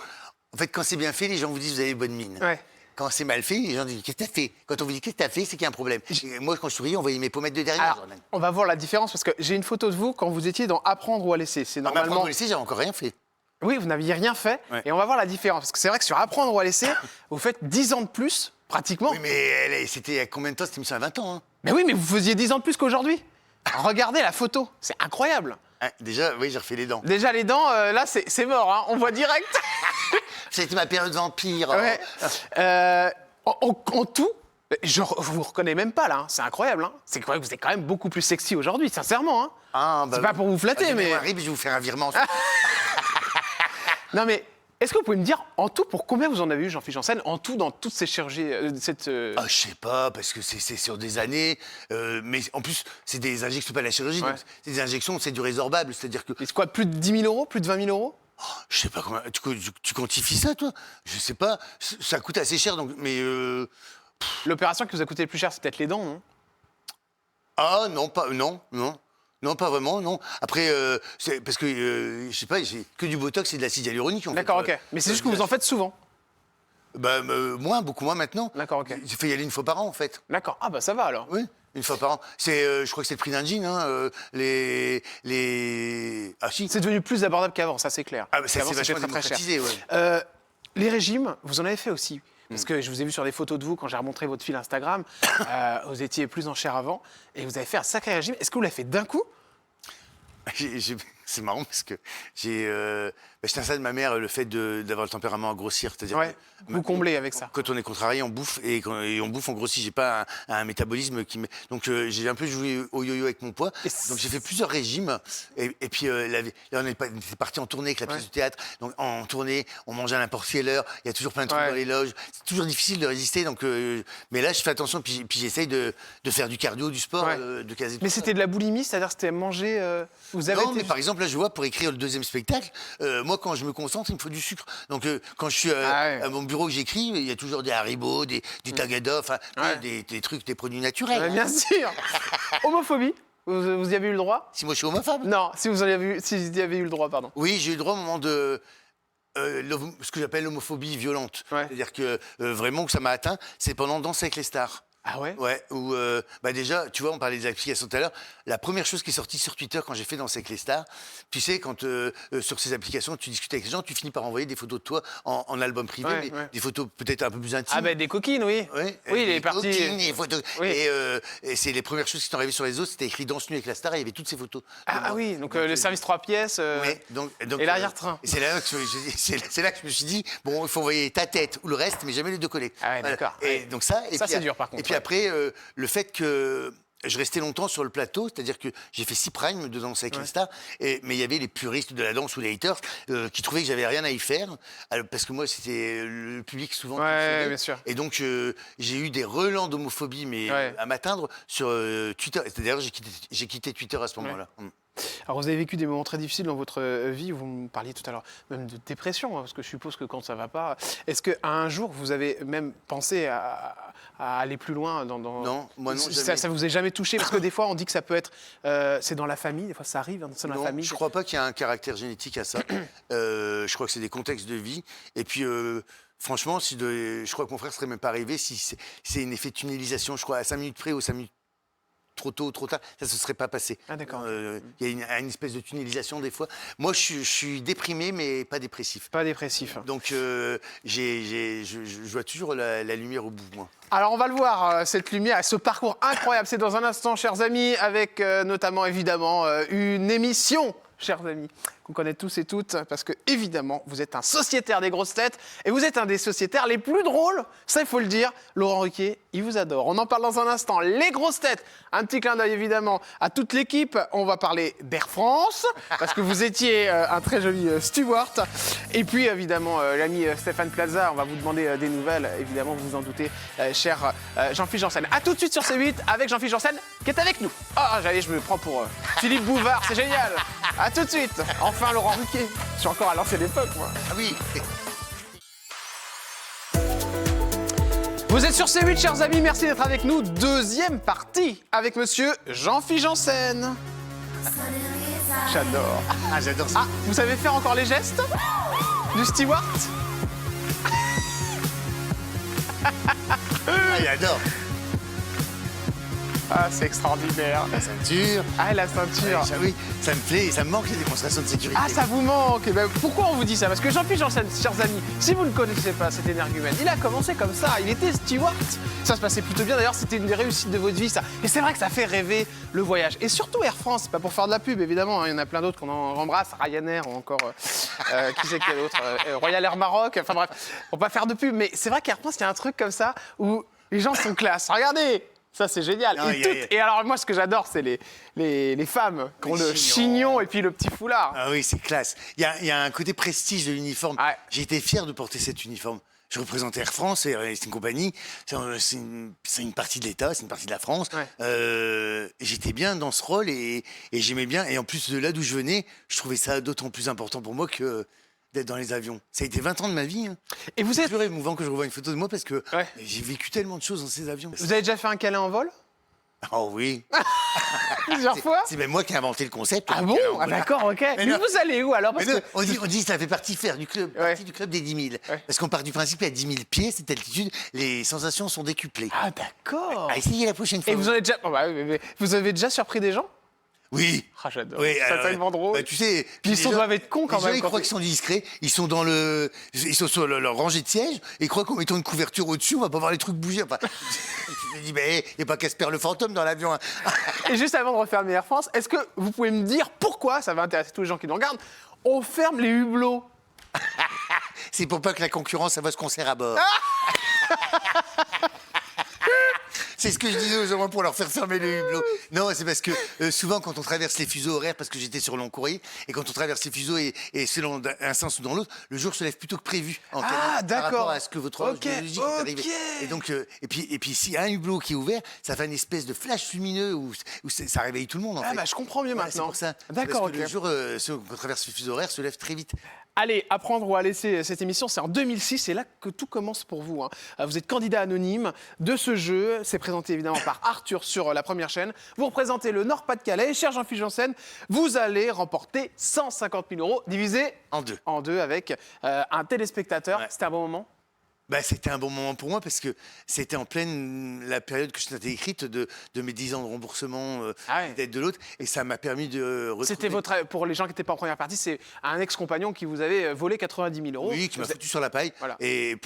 en fait, quand c'est bien fait, les gens vous disent vous avez bonne mine. Ouais. Quand c'est mal fait, les gens disent qu'est-ce que t'as fait? Quand on vous dit qu'est-ce que t'as fait, c'est qu'il y a un problème. Et moi, quand je souris, on voyait mes pommettes de derrière. Alors, on va voir la différence parce que j'ai une photo de vous quand vous étiez dans Apprendre ou à laisser. C'est Normalement, normalement. vous laissez, j'ai encore rien fait. Oui, vous n'aviez rien fait. Ouais. Et on va voir la différence. Parce que c'est vrai que sur Apprendre ou à laisser, vous faites 10 ans de plus, pratiquement. Oui, mais c'était il y a combien de temps? Cette émission à 20 ans. Hein. Mais oui, mais vous faisiez 10 ans de plus qu'aujourd'hui. Regardez la photo. C'est incroyable. Hein, déjà, oui, j'ai refait les dents. Déjà, les dents, là, c'est mort. Hein. On voit direct. C'était ma période vampire. Ouais. En tout, je vous reconnais même pas là, hein. C'est incroyable. Hein. C'est vrai que vous êtes quand même beaucoup plus sexy aujourd'hui, sincèrement. Hein. Ah, bah, c'est pas pour vous flatter, mais. Je vais vous faire un virement. Non, mais est-ce que vous pouvez me dire en tout pour combien vous en avez eu, Jean-Philippe Janssen, en tout dans toutes ces chirurgies Ah, je sais pas, parce que c'est sur des années. Mais en plus, c'est des injections, c'est pas la chirurgie. Ouais. Donc c'est des injections, c'est du résorbable. C'est-à-dire que. C'est quoi, plus de 10 000 euros, plus de 20 000 euros? Je sais pas comment. Tu quantifies ça, toi? Je sais pas. Ça coûte assez cher, donc. Mais. L'opération qui vous a coûté le plus cher, c'est peut-être les dents, non? Ah non, non, pas vraiment, non. Après, c'est parce que je sais pas, j'ai que du botox et de l'acide hyaluronique. D'accord, ok. Mais c'est juste que vous en faites souvent. Bah beaucoup moins maintenant. D'accord, ok. J'ai fait y aller une fois par an en fait. D'accord. Ah bah ça va alors. Oui, une fois par an. C'est, je crois que c'est le prix d'un jean. Hein, Ah si. C'est devenu plus abordable qu'avant, ça c'est clair. Ah, bah, ça Qu'avant, c'est c'était vachement très, très cher. démocratisé, ouais. Les régimes, vous en avez fait aussi. Parce que je vous ai vu sur des photos de vous quand j'ai remontré votre fil Instagram. Vous étiez plus en chair avant et vous avez fait un sacré régime. Est-ce que vous l'avez fait d'un coup? C'est marrant parce que j'étais un ça de ma mère, le fait d'avoir le tempérament à grossir. C'est-à-dire Ouais, que vous comblez avec ça. Quand on est contrarié, on bouffe et on bouffe, on grossit. J'ai pas un métabolisme qui donc j'ai un peu joué au yo-yo avec mon poids. Donc j'ai fait plusieurs régimes et puis là on était parti en tournée avec la pièce de théâtre. Donc en tournée, on mangeait à n'importe quelle heure. Il y a toujours plein de trucs dans les loges. C'est toujours difficile de résister. Donc mais là je fais attention puis j'essaye de faire du cardio, du sport, de caser. Mais c'était de la boulimie, c'est-à-dire c'était manger. Vous avez non, mais par exemple, là, je vois, pour écrire le deuxième spectacle, moi, quand je me concentre, il me faut du sucre. Donc, quand je suis à mon bureau que j'écris, il y a toujours des Haribo, du Tagada, enfin, des trucs, des produits naturels. Bien sûr. Homophobie, vous y avez eu le droit? Si moi, je suis homophobe? Non, si vous y avez eu le droit, pardon. Oui, j'ai eu le droit au moment de... ce que j'appelle l'homophobie violente. Ouais. C'est-à-dire que vraiment que ça m'a atteint, c'est pendant Danse avec les stars. Ah ouais? Ouais, où déjà, tu vois, on parlait des applications tout à l'heure. La première chose qui est sortie sur Twitter quand j'ai fait Danser avec les stars, tu sais, quand sur ces applications, tu discutes avec les gens, tu finis par envoyer des photos de toi en album privé, Ouais, mais ouais. des photos peut-être un peu plus intimes. Ah ben des coquines, oui. Ouais, Oui, des les parties. coquines, des photos. Oui. Et c'est les premières choses qui sont arrivées sur les autres, c'était écrit Danse nu avec la star et il y avait toutes ces photos. de Ah moi. oui, donc le service 3 pièces. Ouais, donc, Et l'arrière-train. et c'est là, c'est là que je me suis dit, bon, il faut envoyer ta tête ou le reste, mais jamais les deux collés. Ah ouais, d'accord. Et Ouais. donc ça, et Ça, puis, c'est dur, par contre, Et puis ouais. après, le fait que je restais longtemps sur le plateau, c'est-à-dire que j'ai fait 6 primes de Danse avec les stars, mais il y avait les puristes de la danse ou les haters qui trouvaient que j'avais rien à y faire, parce que moi, c'était le public souvent qui me Ouais, sauvait. bien sûr. Et donc, j'ai eu des relents d'homophobie, mais Ouais. à m'atteindre sur Twitter. D'ailleurs, j'ai quitté Twitter à ce moment-là. Alors, vous avez vécu des moments très difficiles dans votre vie. Vous me parliez tout à l'heure même de dépression, hein, parce que je suppose que quand ça va pas, est-ce qu'à un jour vous avez même pensé à aller plus loin dans... Non, moi non, Ça, jamais. ça vous est jamais touché? Parce que des fois on dit que ça peut être, c'est dans la famille. Des fois ça arrive, hein, c'est dans la Non, famille. je crois pas qu'il y ait un caractère génétique à ça. Je crois que c'est des contextes de vie. Et puis, franchement, je crois que mon frère serait même pas arrivé si c'est un effet de tunnelisation. Je crois à 5 minutes près ou 5 minutes trop tôt ou trop tard, ça se serait pas passé. Ah, d'accord. Il y a une espèce de tunnelisation des fois. Moi, je suis déprimé, mais pas dépressif. Pas dépressif. Donc, je vois toujours la lumière au bout, moi. Alors on va le voir, cette lumière et ce parcours incroyable. C'est dans un instant, chers amis, avec notamment évidemment une émission, chers amis, qu'on connaît tous et toutes, parce que évidemment, vous êtes un sociétaire des grosses têtes et vous êtes un des sociétaires les plus drôles, ça il faut le dire. Laurent Ruquier, il vous adore. On en parle dans un instant. Les grosses têtes, un petit clin d'œil évidemment à toute l'équipe. On va parler d'Air France, parce que vous étiez un très joli steward. Et puis évidemment, l'ami Stéphane Plaza, on va vous demander des nouvelles, évidemment, vous vous en doutez, cher Jean-Philippe Janssen. A tout de suite sur C8 avec Jean-Philippe Janssen qui est avec nous. Ah, j'allais, je me prends pour Philippe Bouvard, c'est génial. A tout de suite. Enfin, Laurent Ruquier. Je suis encore à l'ancienne époque, moi. Ah oui. Vous êtes sur C8, chers amis, merci d'être avec nous. Deuxième partie avec monsieur Jean-Philippe Janssen. J'adore. Ah, j'adore ça. Ah, vous savez faire encore les gestes du steward? Ah, j'adore. Ah, c'est extraordinaire. La ceinture. Ah, la ceinture. Oui, ça me plaît, ça me manque les démonstrations de sécurité. Ah, ça vous manque. Eh ben, pourquoi on vous dit ça? Parce que Jean-Philippe Janssen, chers amis, si vous ne connaissez pas cet énergumène, il a commencé comme ça. Il était steward. Ça se passait plutôt bien. D'ailleurs, c'était une des réussites de votre vie, ça. Et c'est vrai que ça fait rêver le voyage. Et surtout Air France, c'est pas pour faire de la pub, évidemment. Hein. Il y en a plein d'autres qu'on embrasse. Ryanair ou encore, qui c'est quel autre Royal Air Maroc. Enfin bref, pour pas faire de pub. Mais c'est vrai qu'Air France, il y a un truc comme ça où les gens sont classe. Regardez. Ça, c'est génial. Non, Et alors, moi, ce que j'adore, c'est les femmes qui ont le chignon et puis le petit foulard. Ah oui, c'est classe. Il y a un côté prestige de l'uniforme. Ouais. J'ai été fier de porter cet uniforme. Je représente Air France, c'est une compagnie, c'est une partie de l'État, c'est une partie de la France. Ouais. J'étais bien dans ce rôle et j'aimais bien. Et en plus de là d'où je venais, je trouvais ça d'autant plus important pour moi que d'être dans les avions. Ça a été 20 ans de ma vie. Hein. Et vous C'est êtes... toujours émouvant que je revoie une photo de moi parce que Ouais. j'ai vécu tellement de choses dans ces avions. Vous avez déjà fait un câlin en vol? Oh oui. Plusieurs fois? C'est même moi qui ai inventé le concept. Ah bon? Ah d'accord, ok. Mais non. vous allez où alors? Parce Mais non, que... on dit que ça fait partie du club, Ouais. partie du club des 10 000. Ouais. Parce qu'on part du principe qu'à 10 000 pieds, cette altitude, les sensations sont décuplées. Ah d'accord. À essayer la prochaine fois. Et vous en avez déjà... oh, bah, mais vous avez déjà surpris des gens? Oui. Ah j'adore. Oui, C'est alors, tellement drôle. bah, tu sais, Puis ils doivent être cons quand les gens, même. ils quand croient qu'ils sont discrets. Ils sont sur leur rangée de sièges et ils croient qu'en mettant une couverture au-dessus, on va pas voir les trucs bouger. Enfin, je me dis, mais il n'y a pas Casper le fantôme dans l'avion. Hein. Et juste avant de refermer Air France, est-ce que vous pouvez me dire pourquoi, ça va intéresser tous les gens qui nous regardent, on ferme les hublots? C'est pour pas que la concurrence, ça va se concert à bord. C'est ce que je disais aux gens pour leur faire fermer le hublot. Non, c'est parce que souvent, quand on traverse les fuseaux horaires, parce que j'étais sur long courrier, et quand on traverse les fuseaux et selon un sens ou dans l'autre, le jour se lève plutôt que prévu. En Ah, Par d'accord. rapport à ce que votre horloge Ok, biologique est arrivé. ok. Et donc, et puis s'il y a un hublot qui est ouvert, ça fait une espèce de flash lumineux où ça réveille tout le monde. En Ah fait. bah je comprends mieux Ouais, c'est maintenant. pour ça. D'accord, Parce que ok. le jour, ceux qui traversent les fuseaux horaires se lèvent très vite. Allez, apprendre ou à laisser cette émission, c'est en 2006, c'est là que tout commence pour vous. Hein. Vous êtes candidat anonyme de ce jeu, c'est présenté évidemment par Arthur sur la première chaîne. Vous représentez le Nord-Pas-de-Calais, cher Jean-Philippe Janssen, vous allez remporter 150 000 € divisé En deux. en deux avec un téléspectateur. Ouais. C'était un bon moment? Bah, c'était un bon moment pour moi parce que c'était en pleine la période que je t'avais écrite de mes 10 ans de remboursement Ah ouais. d'aide de l'autre. Et ça m'a permis de retrouver... C'était pour les gens qui n'étaient pas en première partie, c'est un ex-compagnon qui vous avait volé 90 000 euros. Oui, qui m'a Vous- foutu sur la paille. Voilà. Et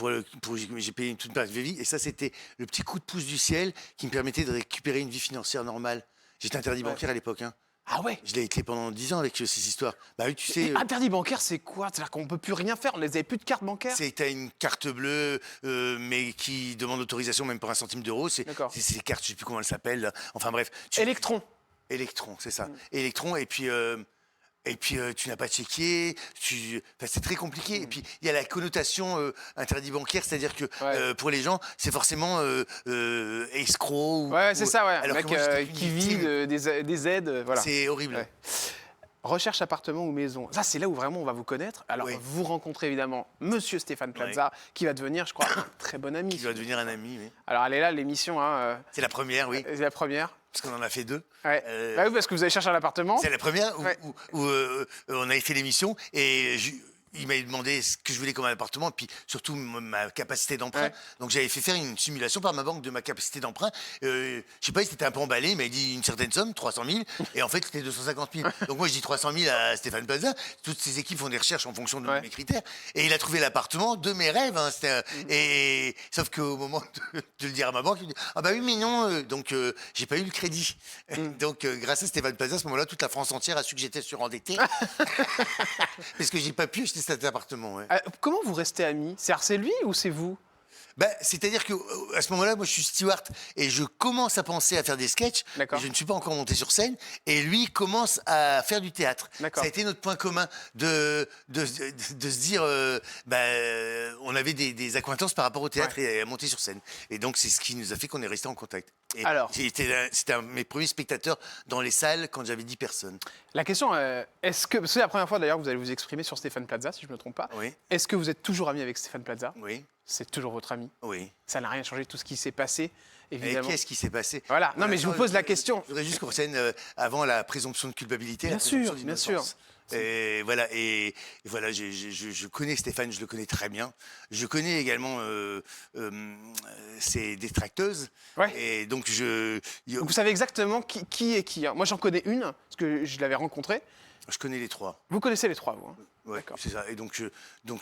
j'ai payé toute ma vie. Et ça, c'était le petit coup de pouce du ciel qui me permettait de récupérer une vie financière normale. J'étais interdit bancaire à l'époque. Hein. Ah ouais. Je l'ai été pendant 10 ans avec ces histoires. Bah oui, tu sais... Et interdit bancaire, c'est quoi? C'est-à-dire qu'on ne peut plus rien faire, on n'avait plus de carte bancaire? T'as une carte bleue, mais qui demande autorisation même pour 1 centime d'euro. D'accord. C'est ces cartes, je sais plus comment elles s'appellent. Là. Enfin bref. Electron. Électron, c'est ça. Électron, et puis tu n'as pas checké. Enfin, c'est très compliqué. Et puis il y a la connotation interdit bancaire, c'est-à-dire que pour les gens, c'est forcément escroc. Ouais, c'est ça, ouais. Un alors mec que moi, j'étais qui une vit victime. des aides, voilà. C'est horrible. Ouais. Recherche appartement ou maison. Ça, c'est là où vraiment on va vous connaître. Alors, Oui. vous rencontrez évidemment Monsieur Stéphane Plaza, qui va devenir, je crois, un très bon ami. Qui va devenir un ami, oui. Alors, elle est là, l'émission. Hein, C'est la première, oui. c'est la première. Parce qu'on en a fait 2. Ouais. Bah oui, parce que vous allez chercher un appartement. C'est la première où, Ouais. où on avait fait l'émission et il m'avait demandé ce que je voulais comme appartement, puis surtout ma capacité d'emprunt. Ouais. Donc j'avais fait faire une simulation par ma banque de ma capacité d'emprunt. Je sais pas, il s'était un peu emballé, il m'avait dit une certaine somme, 300 000, et en fait c'était 250 000. Donc moi je dis 300 000 à Stéphane Plaza. Toutes ces équipes font des recherches en fonction de Ouais. mes critères, et il a trouvé l'appartement de mes rêves. Hein. Et sauf qu'au moment de le dire à ma banque, il me dit ah bah oui mais non, donc j'ai pas eu le crédit. Donc grâce à Stéphane Plaza, à ce moment-là, toute la France entière a su que j'étais surendetté parce que j'ai pas pu acheter cet appartement. Ouais. Comment vous restez amis? C'est lui ou c'est vous? Bah, c'est-à-dire que à ce moment-là, moi, je suis steward et je commence à penser à faire des sketchs. D'accord. Je ne suis pas encore monté sur scène et lui commence à faire du théâtre. D'accord. Ça a été notre point commun de se dire, on avait des accointances par rapport au théâtre et à monter sur scène. Et donc, c'est ce qui nous a fait qu'on est resté en contact. Et Alors. c'était un de mes premiers spectateurs dans les salles quand j'avais 10 personnes. La question, est-ce que. C'est la première fois d'ailleurs que vous allez vous exprimer sur Stéphane Plaza, si je ne me trompe pas. Oui. Est-ce que vous êtes toujours ami avec Stéphane Plaza? Oui, C'est toujours votre ami. oui. Ça n'a rien changé, tout ce qui s'est passé, Et évidemment. qu'est-ce qui s'est passé? Voilà. Non, mais je vous pose la question. Je voudrais juste qu'on retienne avant la présomption de culpabilité, Bien la présomption sûr, bien d'innocence. sûr. Et voilà, je connais Stéphane, je le connais très bien. Je connais également ses détracteuses. Ouais. Et donc Donc vous savez exactement qui est qui. Hein. Moi, j'en connais une, parce que je l'avais rencontrée. je connais les 3. Vous connaissez les 3, vous. Hein. Ouais, D'accord. c'est ça. Et donc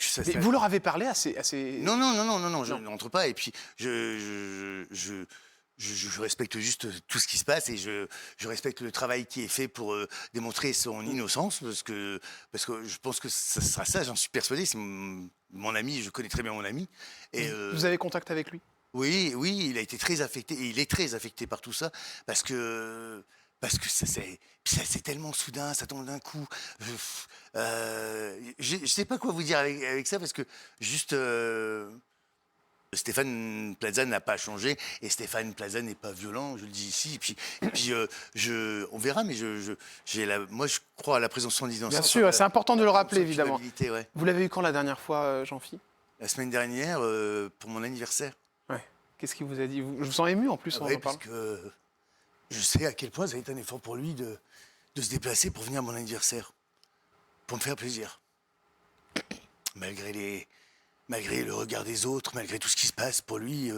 ça. Mais vous leur avez parlé à ces... Non, je n'entre pas. Et puis je respecte juste tout ce qui se passe et je respecte le travail qui est fait pour démontrer son innocence parce que je pense que ça sera ça, j'en suis persuadé. C'est mon ami, je connais très bien mon ami. Et Vous avez contact avec lui? oui, il a été très affecté et il est très affecté par tout ça parce que c'est tellement soudain, ça tombe d'un coup. Je sais pas quoi vous dire avec ça parce que juste. Stéphane Plaza n'a pas changé et Stéphane Plaza n'est pas violent, je le dis ici. Et puis on verra, mais moi je crois à la présomption d'innocence. Bien sûr, c'est important de le rappeler, évidemment. Ouais. Vous l'avez eu quand la dernière fois, Jean-Phi? La semaine dernière, pour mon anniversaire. Ouais. Qu'est-ce qu'il vous a dit? Je vous sens ému en plus en Oui, en parlant. parce que je sais à quel point ça a été un effort pour lui de se déplacer pour venir à mon anniversaire, pour me faire plaisir. Malgré le regard des autres, malgré tout ce qui se passe pour lui,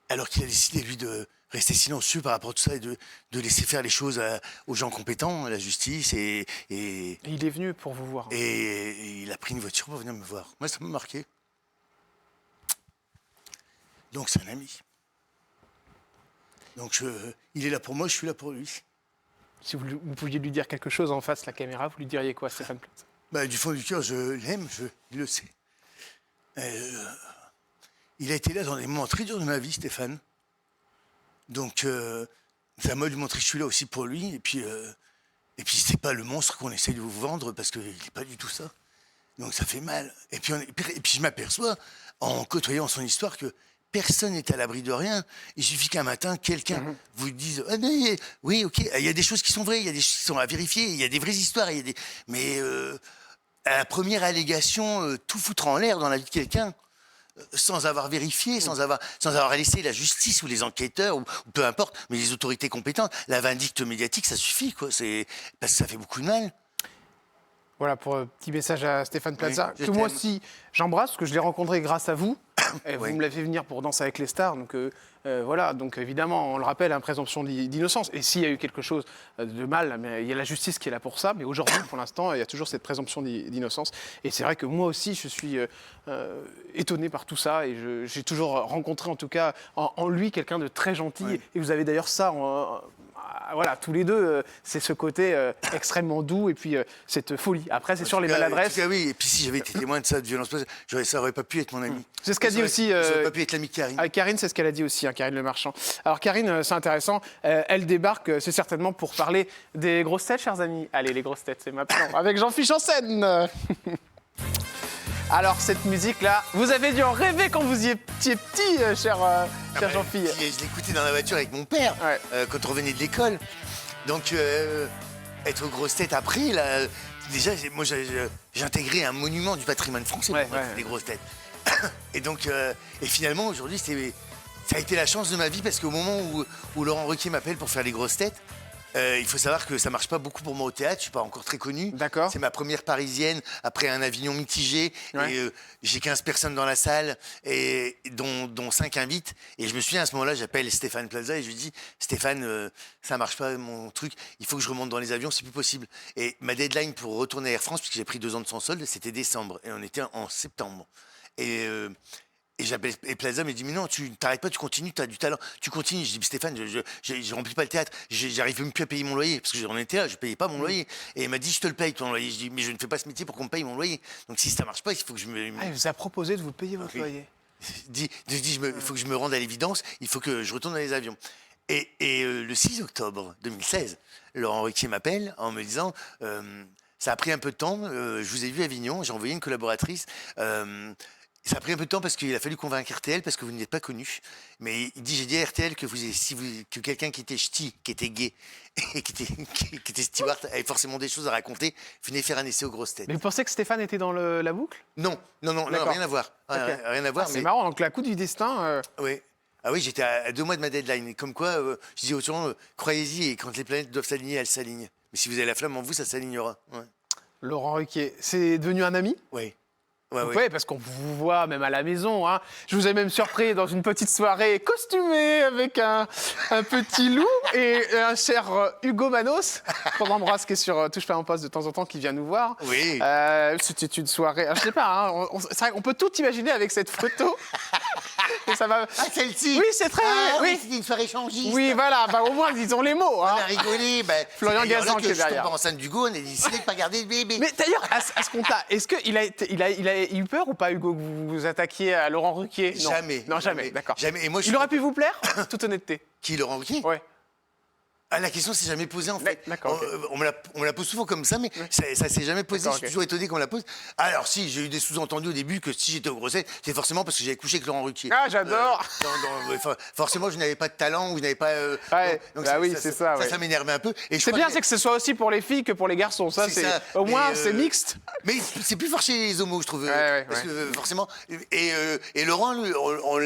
alors qu'il a décidé, lui, de rester silencieux par rapport à tout ça et de laisser faire les choses aux gens compétents, à la justice, et Il est venu pour vous voir. il a pris une voiture pour venir me voir. Moi, ça m'a marqué. Donc, c'est un ami. Donc, il est là pour moi, je suis là pour lui. Si vous pouviez lui dire quelque chose en face de la caméra, vous lui diriez quoi, Stéphane Plaza? Bah, du fond du cœur, je l'aime, il le sait. Il a été là dans des moments très durs de ma vie, Stéphane. Donc, c'est à moi de lui montrer que je suis là aussi pour lui. Et puis c'est pas le monstre qu'on essaie de vous vendre parce qu'il n'est pas du tout ça. Donc, ça fait mal. Et puis je m'aperçois, en côtoyant son histoire, que personne n'est à l'abri de rien. Il suffit qu'un matin, quelqu'un vous dise ah, mais, oui, ok, il y a des choses qui sont vraies, il y a des choses qui sont à vérifier, il y a des vraies histoires, mais à la première allégation, tout foutre en l'air dans la vie de quelqu'un, sans avoir vérifié, sans avoir laissé la justice ou les enquêteurs, ou peu importe, mais les autorités compétentes, la vindicte médiatique, ça suffit, quoi. Parce que ça fait beaucoup de mal. Voilà, pour un petit message à Stéphane Plaza, Oui, je que moi t'aime. aussi j'embrasse, parce que je l'ai rencontré grâce à vous. Et Ouais. vous me l'avez fait venir pour Danser avec les stars, donc voilà. Donc évidemment, on le rappelle, hein, présomption d'innocence. Et s'il y a eu quelque chose de mal, mais il y a la justice qui est là pour ça. Mais aujourd'hui, pour l'instant, il y a toujours cette présomption d'innocence. Et c'est vrai que moi aussi, je suis étonné par tout ça. Et j'ai toujours rencontré, en tout cas, en lui, quelqu'un de très gentil. Ouais. Et vous avez d'ailleurs ça. Voilà, tous les deux, c'est ce côté extrêmement doux et puis cette folie. Après, c'est sur les maladresses. En tout cas, oui. Et puis si j'avais été témoin de ça, de violence, ça aurait pas pu être mon ami. C'est ce qu'a dit aussi. Ça aurait pas pu être l'ami de Karine. Karine, c'est ce qu'elle a dit aussi, hein, Karine Le Marchand. Alors Karine, c'est intéressant, elle débarque, c'est certainement pour parler des grosses têtes, chers amis. Allez, les grosses têtes, c'est maintenant, avec Jean-Philippe en scène. Alors cette musique-là, vous avez dû en rêver quand vous y étiez petit, cher Jean-Philippe. Je l'écoutais dans la voiture avec mon père, Ouais. quand on revenait de l'école. Donc, être aux grosses têtes après, là, déjà, moi, j'ai intégré un monument du patrimoine français Ouais, pour ouais. les grosses têtes. Et donc, et finalement, aujourd'hui, ça a été la chance de ma vie parce qu'au moment où Laurent Ruquier m'appelle pour faire les grosses têtes, il faut savoir que ça marche pas beaucoup pour moi au théâtre, je suis pas encore très connu. D'accord. C'est ma première parisienne après un Avignon mitigé. Ouais. Et j'ai 15 personnes dans la salle, et dont 5 invitent. Et je me souviens à ce moment-là, j'appelle Stéphane Plaza et je lui dis Stéphane, ça marche pas mon truc, il faut que je remonte dans les avions, c'est plus possible. Et ma deadline pour retourner à Air France, puisque j'ai pris 2 ans de sans solde, c'était décembre. Et on était en septembre. Et j'appelle et Plaza me dit mais non, tu t'arrêtes pas, tu continues, tu as du talent, tu continues. Je dis Stéphane, je remplis pas le théâtre, j'arrive même plus à payer mon loyer parce que j'en étais là, je payais pas mon loyer. Et il m'a dit je te le paye ton loyer. Je dis mais je ne fais pas ce métier pour qu'on me paye mon loyer. Donc si ça marche pas, il faut que je me Ah, il vous a proposé de vous payer votre Oui. loyer. il faut que je me rende à l'évidence, il faut que je retourne dans les avions. Et le 6 octobre 2016, Laurent Ruquier m'appelle en me disant ça a pris un peu de temps, je vous ai vu à Avignon, j'ai envoyé une collaboratrice. Ça a pris un peu de temps parce qu'il a fallu convaincre RTL parce que vous n'êtes pas connu. Mais il dit j'ai dit à RTL que que quelqu'un qui était ch'ti, qui était gay et qui était steward avait forcément des choses à raconter, venez faire un essai aux grosses têtes. Mais vous pensez que Stéphane était dans la boucle? Non, D'accord. rien à voir. Ok. Rien à voir. Ah, c'est marrant, donc la coup du destin. Oui. Ah oui, j'étais à 2 mois de ma deadline. Comme quoi, je dis aux gens, croyez-y, et quand les planètes doivent s'aligner, elles s'alignent. Mais si vous avez la flamme en vous, ça s'alignera. Ouais. Laurent Ruquier, c'est devenu un ami? Oui. Oui, parce qu'on vous voit même à la maison. Hein. Je vous ai même surpris dans une petite soirée costumée avec un petit loup et un cher Hugo Manos, qu'on embrasse, qui est sur Touche pas en poste de temps en temps, qui vient nous voir. Oui. C'était une soirée, je sais pas, hein, c'est vrai qu'on peut tout imaginer avec cette photo. Et ça va... Ah, celle-ci. Oui, c'est très... oui. c'était une soirée changiste. Oui, voilà, bah, au moins disons les mots. On Hein. a rigolé. Florian c'est d'ailleurs Gazan là qui est que je derrière. tombe enceinte d'Hugo, on a décidé de pas garder le bébé. Mais d'ailleurs, à ce compte-là, est-ce qu'il a eu peur ou pas, Hugo, que vous vous attaquiez à Laurent Ruquier? Non. Jamais. Non, jamais, d'accord. Jamais. Et moi, Il aurait pu vous plaire? Toute honnêteté. Qui, Laurent Ruquier? Ouais. Ah, la question s'est jamais posée en fait. D'accord, ok. On me la pose souvent comme ça, mais ça s'est jamais posé. Je D'accord, suis ok. toujours étonné qu'on me la pose. Alors si, j'ai eu des sous-entendus au début que si j'étais au Grosset, c'est forcément parce que j'avais couché avec Laurent Ruquier. Ah, j'adore. Forcément, je n'avais pas de talent ou je n'avais pas. Ouais, bah oui, c'est ça, ouais. Ça m'énervait un peu. Et je C'est crois bien, c'est que ce soit aussi pour les filles que pour les garçons. Ça, C'est c'est ça. au moins Mais, c'est mixte. Mais c'est plus fort chez les homos, je trouve. Ouais, parce que forcément. Et Laurent, lui, on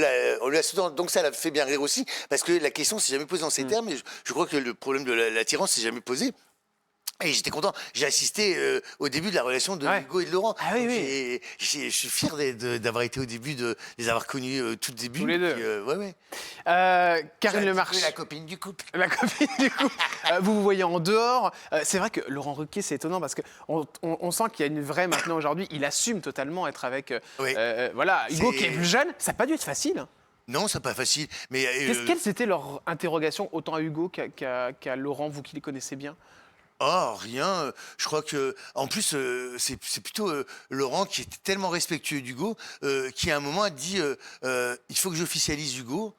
l'a souvent. Donc ça l'a fait bien rire aussi. Parce que la question s'est jamais posée dans ces termes. Et je crois que le problème de l'attirance s'est jamais posé. Et j'étais content. J'ai assisté au début de la relation de Hugo et de Laurent. Ah oui, Donc, oui. je suis fier d'avoir été au début, de les avoir connus tout début. Tous les deux. Puis, ouais. Karine Le J'ai Marchand. trouvé la copine du couple. La copine du coup. Vous vous voyez en dehors. C'est vrai que Laurent Ruquier, c'est étonnant parce qu'on sent qu'il y a une vraie maintenant aujourd'hui. Il assume totalement être avec Oui. voilà, Hugo C'est- qui est plus jeune. Ça n'a pas dû être facile. Non, c'est pas facile. Mais Quelles étaient leurs interrogations autant à Hugo qu'à Laurent, vous qui les connaissez bien? oh, rien. Je crois que, en plus, c'est plutôt Laurent qui était tellement respectueux d'Hugo, qui à un moment a dit il faut que j'officialise Hugo.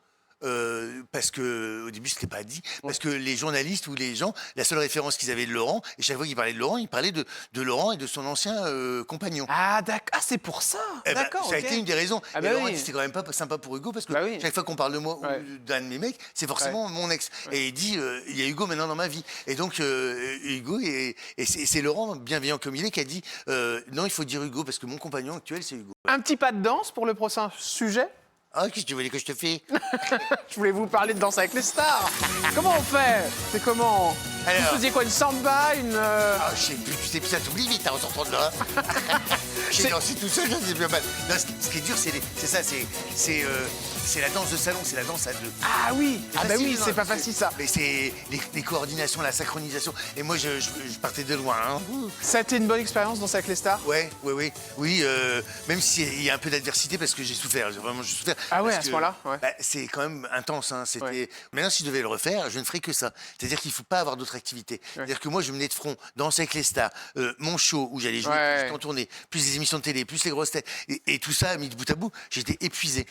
Parce que au début c'était pas dit, parce que les journalistes ou les gens, la seule référence qu'ils avaient de Laurent, et chaque fois qu'ils parlaient de Laurent, ils parlaient de Laurent et de son ancien compagnon. Ah d'accord, ah, c'est pour ça. Eh ben, D'accord. ça a ok. été une des raisons. Ah Et bah Laurent oui. dit c'était quand même pas sympa pour Hugo parce que Bah oui. chaque fois qu'on parle de moi Ouais. ou d'un de mes mecs, c'est forcément mon ex. Et il dit il y a Hugo maintenant dans ma vie. Et donc Hugo et c'est Laurent bienveillant comme il est qui a dit non il faut dire Hugo parce que mon compagnon actuel c'est Hugo. Un petit pas de danse pour le prochain sujet. Ah qu'est-ce que tu voulais que je te fais? Je voulais vous parler de Danse avec les stars. Comment on fait? C'est comment? Vous faisiez quoi, une samba, une... Ah, je sais plus, tu sais, ça t'oublie vite en sortant de là. J'ai dansé tout seul, je sais bien mal. Non, ce qui est dur, c'est la danse de salon, c'est la danse à deux. Ah oui, ah bah oui, non, c'est pas facile ça. Mais c'est les coordinations, la synchronisation. Et moi, je partais de loin. Hein. Ça a été une bonne expérience danser avec les stars? Oui, même s'il y a un peu d'adversité parce que j'ai souffert, vraiment j'ai souffert. Ah ouais, Parce à ce que, moment-là, ouais. bah, c'est quand même intense. Hein. Maintenant, si je devais le refaire, je ne ferais que ça. C'est-à-dire qu'il ne faut pas avoir d'autres activités. C'est-à-dire que moi, je menais de front, danser avec les stars, mon show où j'allais jouer, plus j'étais en tournée, plus les émissions de télé, plus les grosses têtes, et tout ça mis de bout à bout, j'étais épuisé.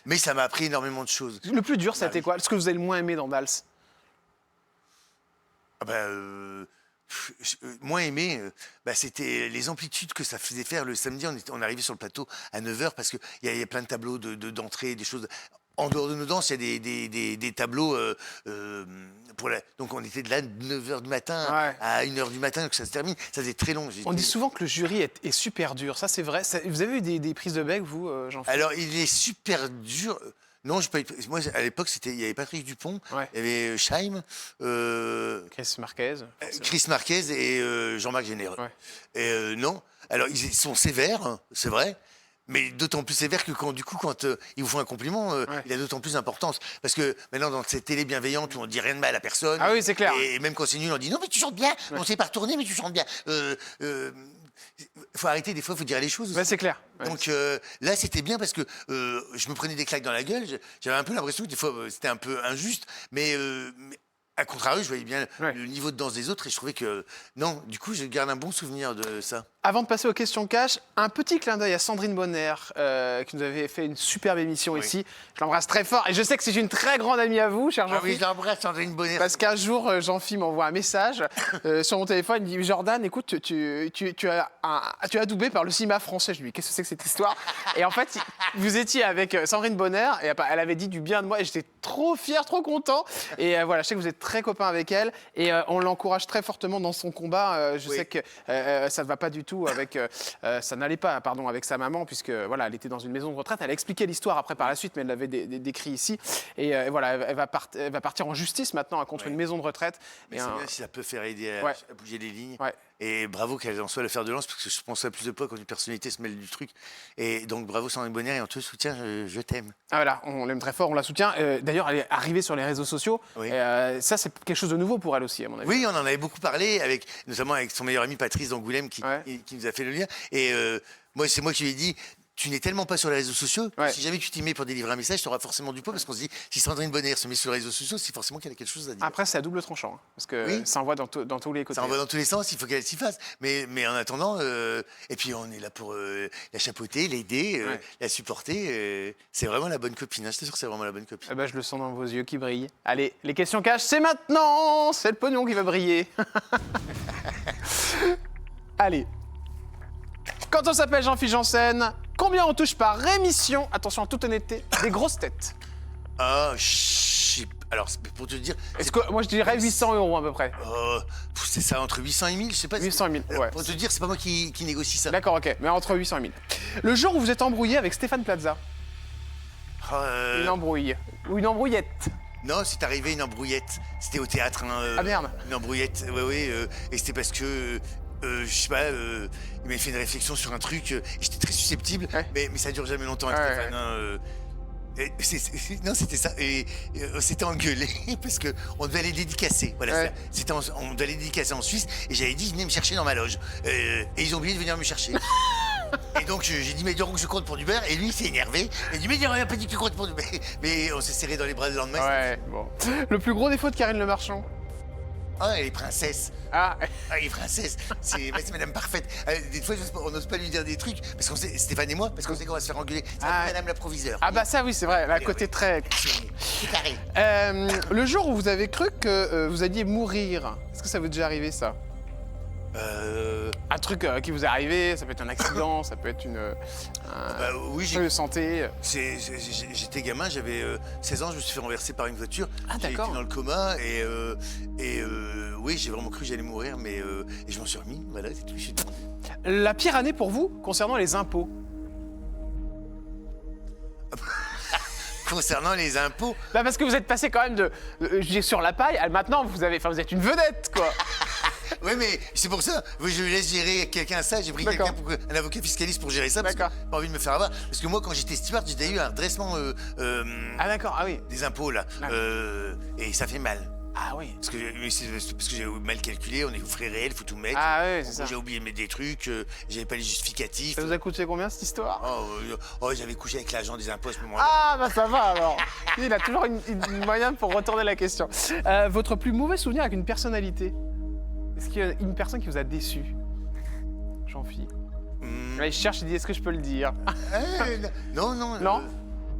Mais ça m'a appris énormément de choses. Le plus dur, ça a été quoi? Ce que vous avez le moins aimé dans Dals? Moins aimé, c'était les amplitudes que ça faisait faire le samedi. On arrivait sur le plateau à 9h parce qu'il y a plein de tableaux d'entrée, des choses. En dehors de nos danses, il y a des tableaux donc on était de là 9h du matin à 1h du matin, donc ça se termine. Ça faisait très long. On dit souvent que le jury est super dur. Ça, c'est vrai. Vous avez eu des prises de bec, vous, Jean-Philippe? Alors, il est super dur. Non, moi, à l'époque, il y avait Patrick Dupont, il y avait Scheim, Chris Marquez et Jean-Marc Généreux. Et non, alors ils sont sévères, hein, c'est vrai. Mais d'autant plus sévère que quand ils vous font un compliment, il a d'autant plus d'importance. Parce que maintenant, dans cette télé bienveillante où on ne dit rien de mal à personne. Ah oui, c'est clair. Et même quand c'est nul, on dit non, mais tu chantes bien. On ne sait pas retourner, mais tu chantes bien. Faut arrêter, des fois, il faut dire les choses. Ouais, c'est clair. Donc là, c'était bien parce que je me prenais des claques dans la gueule. J'avais un peu l'impression que des fois, c'était un peu injuste. Mais à contrario, je voyais bien le niveau de danse des autres et je trouvais que... Non, du coup, je garde un bon souvenir de ça. Avant de passer aux questions cash, un petit clin d'œil à Sandrine Bonner, qui nous avait fait une superbe émission ici. Je l'embrasse très fort et je sais que c'est une très grande amie à vous, cher Jean-Philippe. Ah oui, je l'embrasse, Sandrine Bonner. Parce qu'un jour, Jean-Philippe m'envoie un message sur mon téléphone. Il me dit, Jordan, écoute, tu as doublé par le cinéma français. Je lui dis, qu'est-ce que c'est que cette histoire? Et en fait, vous étiez avec Sandrine Bonner et elle avait dit du bien de moi et j'étais trop fier, trop content. Et voilà, je sais que vous êtes très copain avec elle et on l'encourage très fortement dans son combat. Je sais que ça ne va pas du tout avec... ça n'allait pas, pardon, avec sa maman, puisque voilà, elle était dans une maison de retraite. Elle a expliqué l'histoire après par la suite, mais elle l'avait décrit ici. Et voilà, elle va partir en justice maintenant contre une maison de retraite. Mais c'est bien si ça peut faire aider à bouger les lignes. Et bravo qu'elle en soit le fer de lance, parce que je pense à plus de poids quand une personnalité se mêle du truc. Et donc bravo Sandrine Bonner, et on te soutient, je t'aime. Ah voilà, on l'aime très fort, on la soutient. D'ailleurs, elle est arrivée sur les réseaux sociaux. Ça, c'est quelque chose de nouveau pour elle aussi, à mon avis. Oui, on en avait beaucoup parlé, notamment avec son meilleur ami Patrice d'Angoulême, qui nous a fait le lien. Et c'est moi qui lui ai dit... Tu n'es tellement pas sur les réseaux sociaux, si jamais tu t'y mets pour délivrer un message, tu auras forcément du poids, parce qu'on se dit, si Sandrine Bonner se met sur les réseaux sociaux, c'est forcément qu'elle a quelque chose à dire. Après, c'est à double tranchant, hein, parce que ça envoie dans tous les côtés. Ça envoie dans tous les sens, il faut qu'elle s'y fasse. Mais en attendant, et puis on est là pour la chapeauter, l'aider, la supporter. C'est vraiment la bonne copine, hein, je t'assure que c'est vraiment la bonne copine. Eh ben, je le sens dans vos yeux qui brillent. Allez, les questions cash, c'est maintenant. C'est le pognon qui va briller. Allez. Quand on s'appelle Jean-Philippe Janssen, combien on touche par émission, attention en toute honnêteté, des grosses têtes? Alors, pour te dire... Moi, je dirais 800 € à peu près. C'est ça, entre 800 et 1000, je sais pas. 800 et 1000, ouais. Pour te dire, c'est pas moi qui négocie ça. D'accord, ok, mais entre 800 et 1000. Le jour où vous êtes embrouillé avec Stéphane Plaza. Une embrouille. Ou une embrouillette. Non, c'est arrivé une embrouillette. C'était au théâtre. Ah merde. Une embrouillette, et c'était parce que... je sais pas, il m'avait fait une réflexion sur un truc, et j'étais très susceptible, mais ça dure jamais longtemps avec Stéphane. Non, c'était ça, et on s'était engueulé parce qu'on devait aller dédicacer. Voilà, on devait aller dédicacer en Suisse, et j'avais dit, venez me chercher dans ma loge. Et ils ont oublié de venir me chercher. Et donc j'ai dit, mais donc je compte pour du beurre, et lui il s'est énervé. Il a dit, mais il n'a pas dit que tu comptes pour du beurre. Mais on s'est serré dans les bras le lendemain. Ouais, bon. Le plus gros défaut de Karine Le Marchand? Ah, elle est princesse. Ah, elle est princesse. C'est madame parfaite. Des fois, on n'ose pas lui dire des trucs, parce qu'on sait, Stéphane et moi, parce qu'on sait qu'on va se faire engueuler. C'est madame la proviseure. Ah bah ça oui, c'est vrai, elle a un côté très... C'est carré. Le jour où vous avez cru que vous alliez mourir, est-ce que ça vous est déjà arrivé ça? Un truc qui vous est arrivé, ça peut être un accident, ça peut être oui, de santé. J'étais gamin, j'avais 16 ans, je me suis fait renverser par une voiture. Ah d'accord. J'ai été dans le coma et oui, j'ai vraiment cru que j'allais mourir, mais et je m'en suis remis. Voilà, c'est tout. La pire année pour vous concernant les impôts? concernant les impôts. Bah parce que vous êtes passé quand même je dis sur la paille, maintenant vous êtes une vedette, quoi. Oui, mais c'est pour ça. Je laisse gérer quelqu'un ça. J'ai pris D'accord. un avocat fiscaliste pour gérer ça. Parce que D'accord. j'ai pas envie de me faire avoir. Parce que moi, quand j'étais steward, j'ai eu un redressement Ah d'accord, ah oui. des impôts, là. Ah. Et ça fait mal. Ah oui. Parce que j'ai mal calculé, on est aux frais réels, faut tout mettre. Ah oui, c'est ça. J'ai oublié de mettre des trucs, j'avais pas les justificatifs. Ça vous a coûté combien cette histoire? J'avais couché avec l'agent des impôts à ce moment-là. Ah bah ça va alors. Il a toujours une moyen pour retourner la question. Votre plus mauvais souvenir avec une personnalité? Est-ce qu'il y a une personne qui vous a déçu? Jean-Philippe. Là, il cherche, il dit est-ce que je peux le dire? Non. Non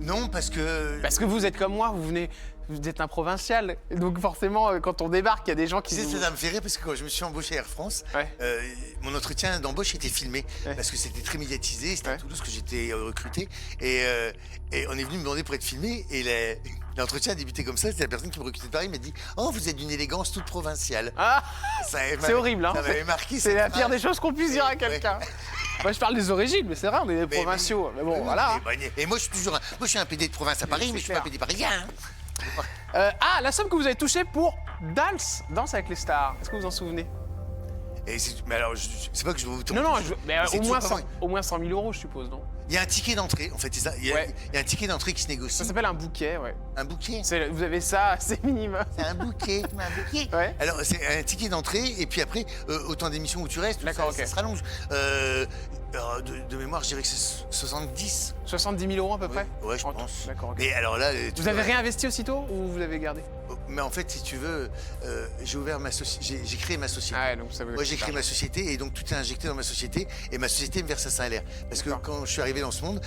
Non, parce que... Parce que vous êtes comme moi, vous êtes un provincial. Donc forcément, quand on débarque, il y a des gens qui... Tu sais, ça me fait rire parce que quand je me suis embauché à Air France, Ouais. mon entretien d'embauche était filmé Ouais. parce que c'était très médiatisé, c'était Ouais. à Toulouse que j'étais recruté et on est venu me demander pour être filmé et l'entretien a débuté comme ça, c'était la personne qui me recrutait de Paris m'a dit « Oh, vous êtes d'une élégance toute provinciale Ah, ». c'est horrible, hein. Ça m'avait marqué. C'est cette la pire phrase. des choses qu'on puisse dire à quelqu'un. Moi, je parle des origines, mais c'est vrai, on est des Mais provinciaux. Mais bon, oui, voilà. hein. Et moi, je suis un PD de province à Paris, c'est mais je suis clair. pas PD parisien. La somme que vous avez touchée pour Danse avec les stars. Est-ce que vous vous en souvenez? Mais alors, c'est pas que je vais vous tomber. Non, mais au c'est moins, toujours 100, pas au moins 100 000 euros, je suppose, non? Il y a un ticket d'entrée, en fait, c'est ça. Il y Ouais. a un ticket d'entrée qui se négocie. Ça s'appelle un bouquet, ouais. Un bouquet. Vous avez ça, c'est minimum. C'est un bouquet, un bouquet. Ouais. Alors, c'est un ticket d'entrée, et puis après, autant d'émissions où tu restes, tout D'accord, ça, ok. ça se rallonge. Alors, de mémoire, je dirais que c'est 70. 70 000 euros à peu près? Ouais, je pense. D'accord, ok. Mais alors là... tu Vous avez vois, réinvesti aussitôt ou vous avez gardé? Mais en fait, si tu veux, j'ai ouvert ma société, j'ai créé ma société. Ah ouais, donc ça vous Moi, j'ai créé ma société et donc tout est injecté dans ma société et ma société me verse un salaire. Parce que D'accord. quand je suis arrivé dans ce monde,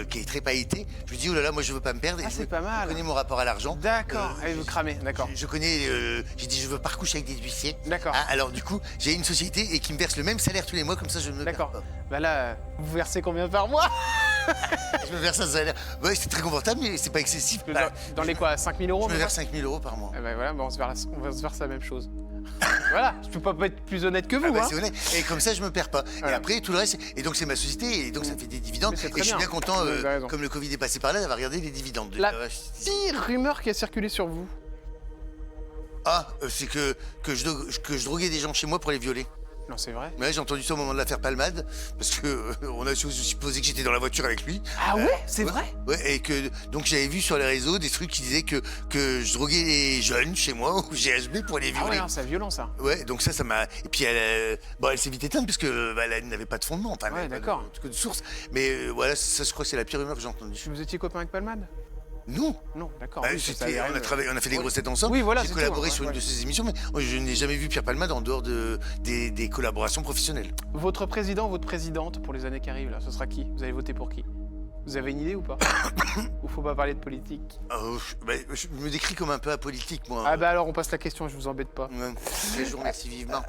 qui est très pailleté, je me dis, oh là là, moi je veux pas me perdre. Ah, Et c'est je pas mal. connais mon rapport à l'argent. D'accord, allez vous cramez, d'accord. Je connais, j'ai dit, je veux pas recoucher avec des huissiers. D'accord. Ah, alors du coup, j'ai une société et qui me verse le même salaire tous les mois, comme ça je ne me perds D'accord. pas. Bah là, vous versez combien par mois? Je me verse un salaire. Ouais, c'est très confortable, mais c'est pas excessif. Bah, Dans les quoi, 5 000 euros? je me à peu verse 5 000 euros par mois. près? Eh ben voilà, bah on va se verser la même chose. Voilà, je peux pas être plus honnête que vous, Ah bah, hein. c'est honnête. Et comme ça, je me perds pas. Voilà. Et après, tout le reste. Et donc, c'est ma société. Et donc, ça fait des dividendes. Mais c'est très Et je suis bien. bien content, Vous avez raison. comme le Covid est passé par là, d'avoir regardé les dividendes. La pire rumeur qui a circulé sur vous. C'est que je droguais des gens chez moi pour les violer. Non, c'est vrai. Ouais, j'ai entendu ça au moment de l'affaire Palmade. Parce que on a supposé que j'étais dans la voiture avec lui. Ah ouais, c'est Ouais, vrai? Ouais, et que donc j'avais vu sur les réseaux des trucs qui disaient que je droguais les jeunes chez moi au GHB pour les Ah violer. ouais, non, c'est violent ça. Ouais, donc ça m'a. Et puis elle s'est vite éteinte parce que elle n'avait pas de fondement, enfin, elle Ouais, n'avait pas d'accord. de source. Mais voilà, ça, je crois que c'est la pire rumeur que j'ai entendue. Vous étiez copain avec Palmade? Non. Non, d'accord. Bah, oui, ça avait rien on a fait des Ouais. grosses têtes ensemble. Oui, voilà, J'ai c'est collaboré tout, sur ouais, une de ouais. ses émissions, mais moi, je n'ai jamais vu Pierre Palmade en dehors des collaborations professionnelles. Votre président ou votre présidente pour les années qui arrivent, là, ce sera qui? Vous allez voter pour qui? Vous avez une idée ou pas? Ou faut pas parler de politique? Je me décris comme un peu apolitique, moi. Ah bah alors on passe la question, je vous embête pas. Ouais. Je vous remercie vivement.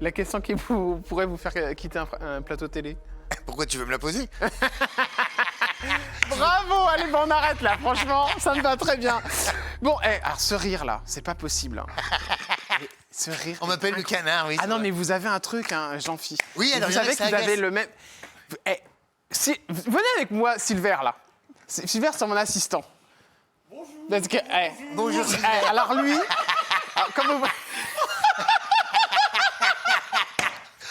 La question qui pourrait vous faire quitter un plateau télé. Pourquoi tu veux me la poser? Bravo, allez, bah on arrête là, franchement, ça me va très bien. Bon, alors ce rire là, c'est pas possible. Hein. Mais ce rire. On m'appelle le canard, oui. Ah c'est non, vrai. mais vous avez un truc, hein, Jean-Phi. Oui, alors, vous il y en a savez que que ça vous avez agace. le même. Venez avec moi, Silver là. Silver, c'est mon assistant. Bonjour. Parce que, Bonjour, Silver. alors lui, comme vous.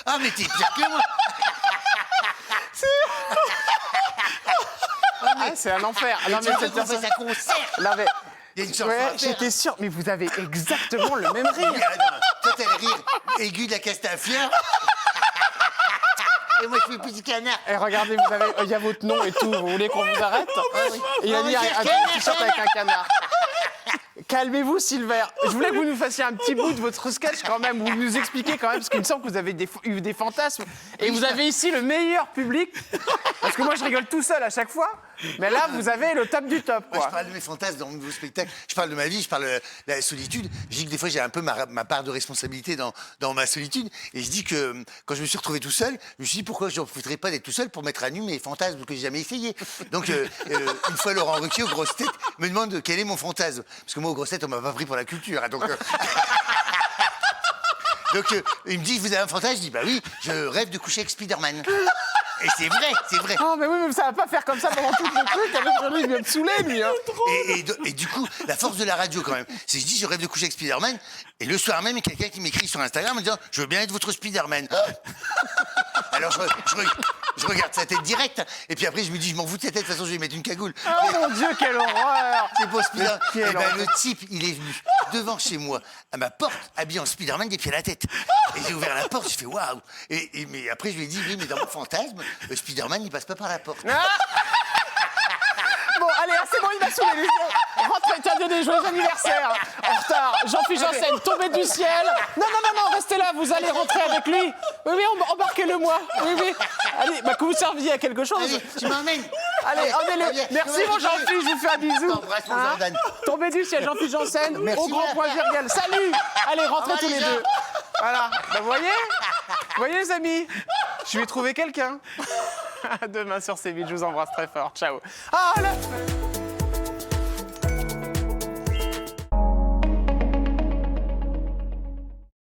Ah, mais t'es pire que moi. Ah, c'est un enfer. Non, mais Tu veux cette qu'on fasse personne. un concert? Non, mais. Il y a une chanson Ouais, à faire. j'étais sûr, mais vous avez exactement le même rire. Toi, t'as le rire aigu de la Castafiore. Et moi, je fais petit canard. Et regardez, vous avez, il y a votre nom et tout. Vous voulez qu'on vous arrête? Et il a Oh, mis mais un c'est t-shirt avec un canard. Calmez-vous, Silver. Je voulais que vous nous fassiez un petit bout de votre sketch quand même, où vous nous expliquez quand même, parce qu'il me semble que vous avez eu des fantasmes. Et vous avez ici le meilleur public. Parce que moi, je rigole tout seul à chaque fois. Mais là, vous avez le top du top, Moi, je quoi. parle de mes fantasmes dans vos spectacles. Je parle de ma vie, je parle de la solitude. Je dis que des fois, j'ai un peu ma part de responsabilité dans ma solitude. Et je dis que quand je me suis retrouvé tout seul, je me suis dit pourquoi je n'en profiterais pas d'être tout seul pour mettre à nu mes fantasmes que j'ai jamais essayé. Donc, une fois, Laurent Ruquier, aux grosses têtes, me demande quel est mon fantasme. Parce que moi, aux grosses têtes, on m'a pas pris pour la culture. Hein, donc, il me dit, vous avez un fantasme? Je dis, bah oui, je rêve de coucher avec Spider-Man. Et c'est vrai, c'est vrai. Oh, mais oui, mais ça va pas faire comme ça pendant tout le truc. Avec Jean-Louis, il vient me saouler, lui. Hein. Et du coup, la force de la radio, quand même, c'est que je dis, je rêve de coucher avec Spider-Man. Et le soir même, il y a quelqu'un qui m'écrit sur Instagram en disant, je veux bien être votre Spider-Man. Alors, je regarde sa tête directe. Et puis après, je me dis, je m'en fous de sa tête. De toute façon, je vais lui mettre une cagoule. Oh mon Dieu, quelle horreur! C'est pour Spider-Man. Mais Et quelle ben, horreur. le type, il est venu devant chez moi, à ma porte, habillé en Spider-Man des pieds à la tête. Et j'ai ouvert la porte, je fais waouh. Mais après, je lui ai dit, oui, mais dans mon fantasme, Spider-Man, il passe pas par la porte. Bon, allez, c'est bon, il m'a saoulé. Rentrez, tiens, des joyeux anniversaire. En retard, Jean-Philippe Janssen, tombé du ciel. Non, restez là, vous allez rentrer avec lui. Oui, embarquez-le-moi. Oui. Allez, que vous serviez à quelque chose. Allez, tu m'emmènes. Allez, emmenez-le. viens. Merci, Ouais, mon Jean-Philippe, je vous fais un bisou. T'embrasse, mon Jordan. Tombé du ciel, Jean-Philippe Janssen, Merci, au grand mon point virgule. Salut. Allez, rentrez Au revoir, tous les les gens. deux. Voilà, vous voyez les amis, je vais trouver quelqu'un. À demain sur C8, je vous embrasse très fort. Ciao. Ah, là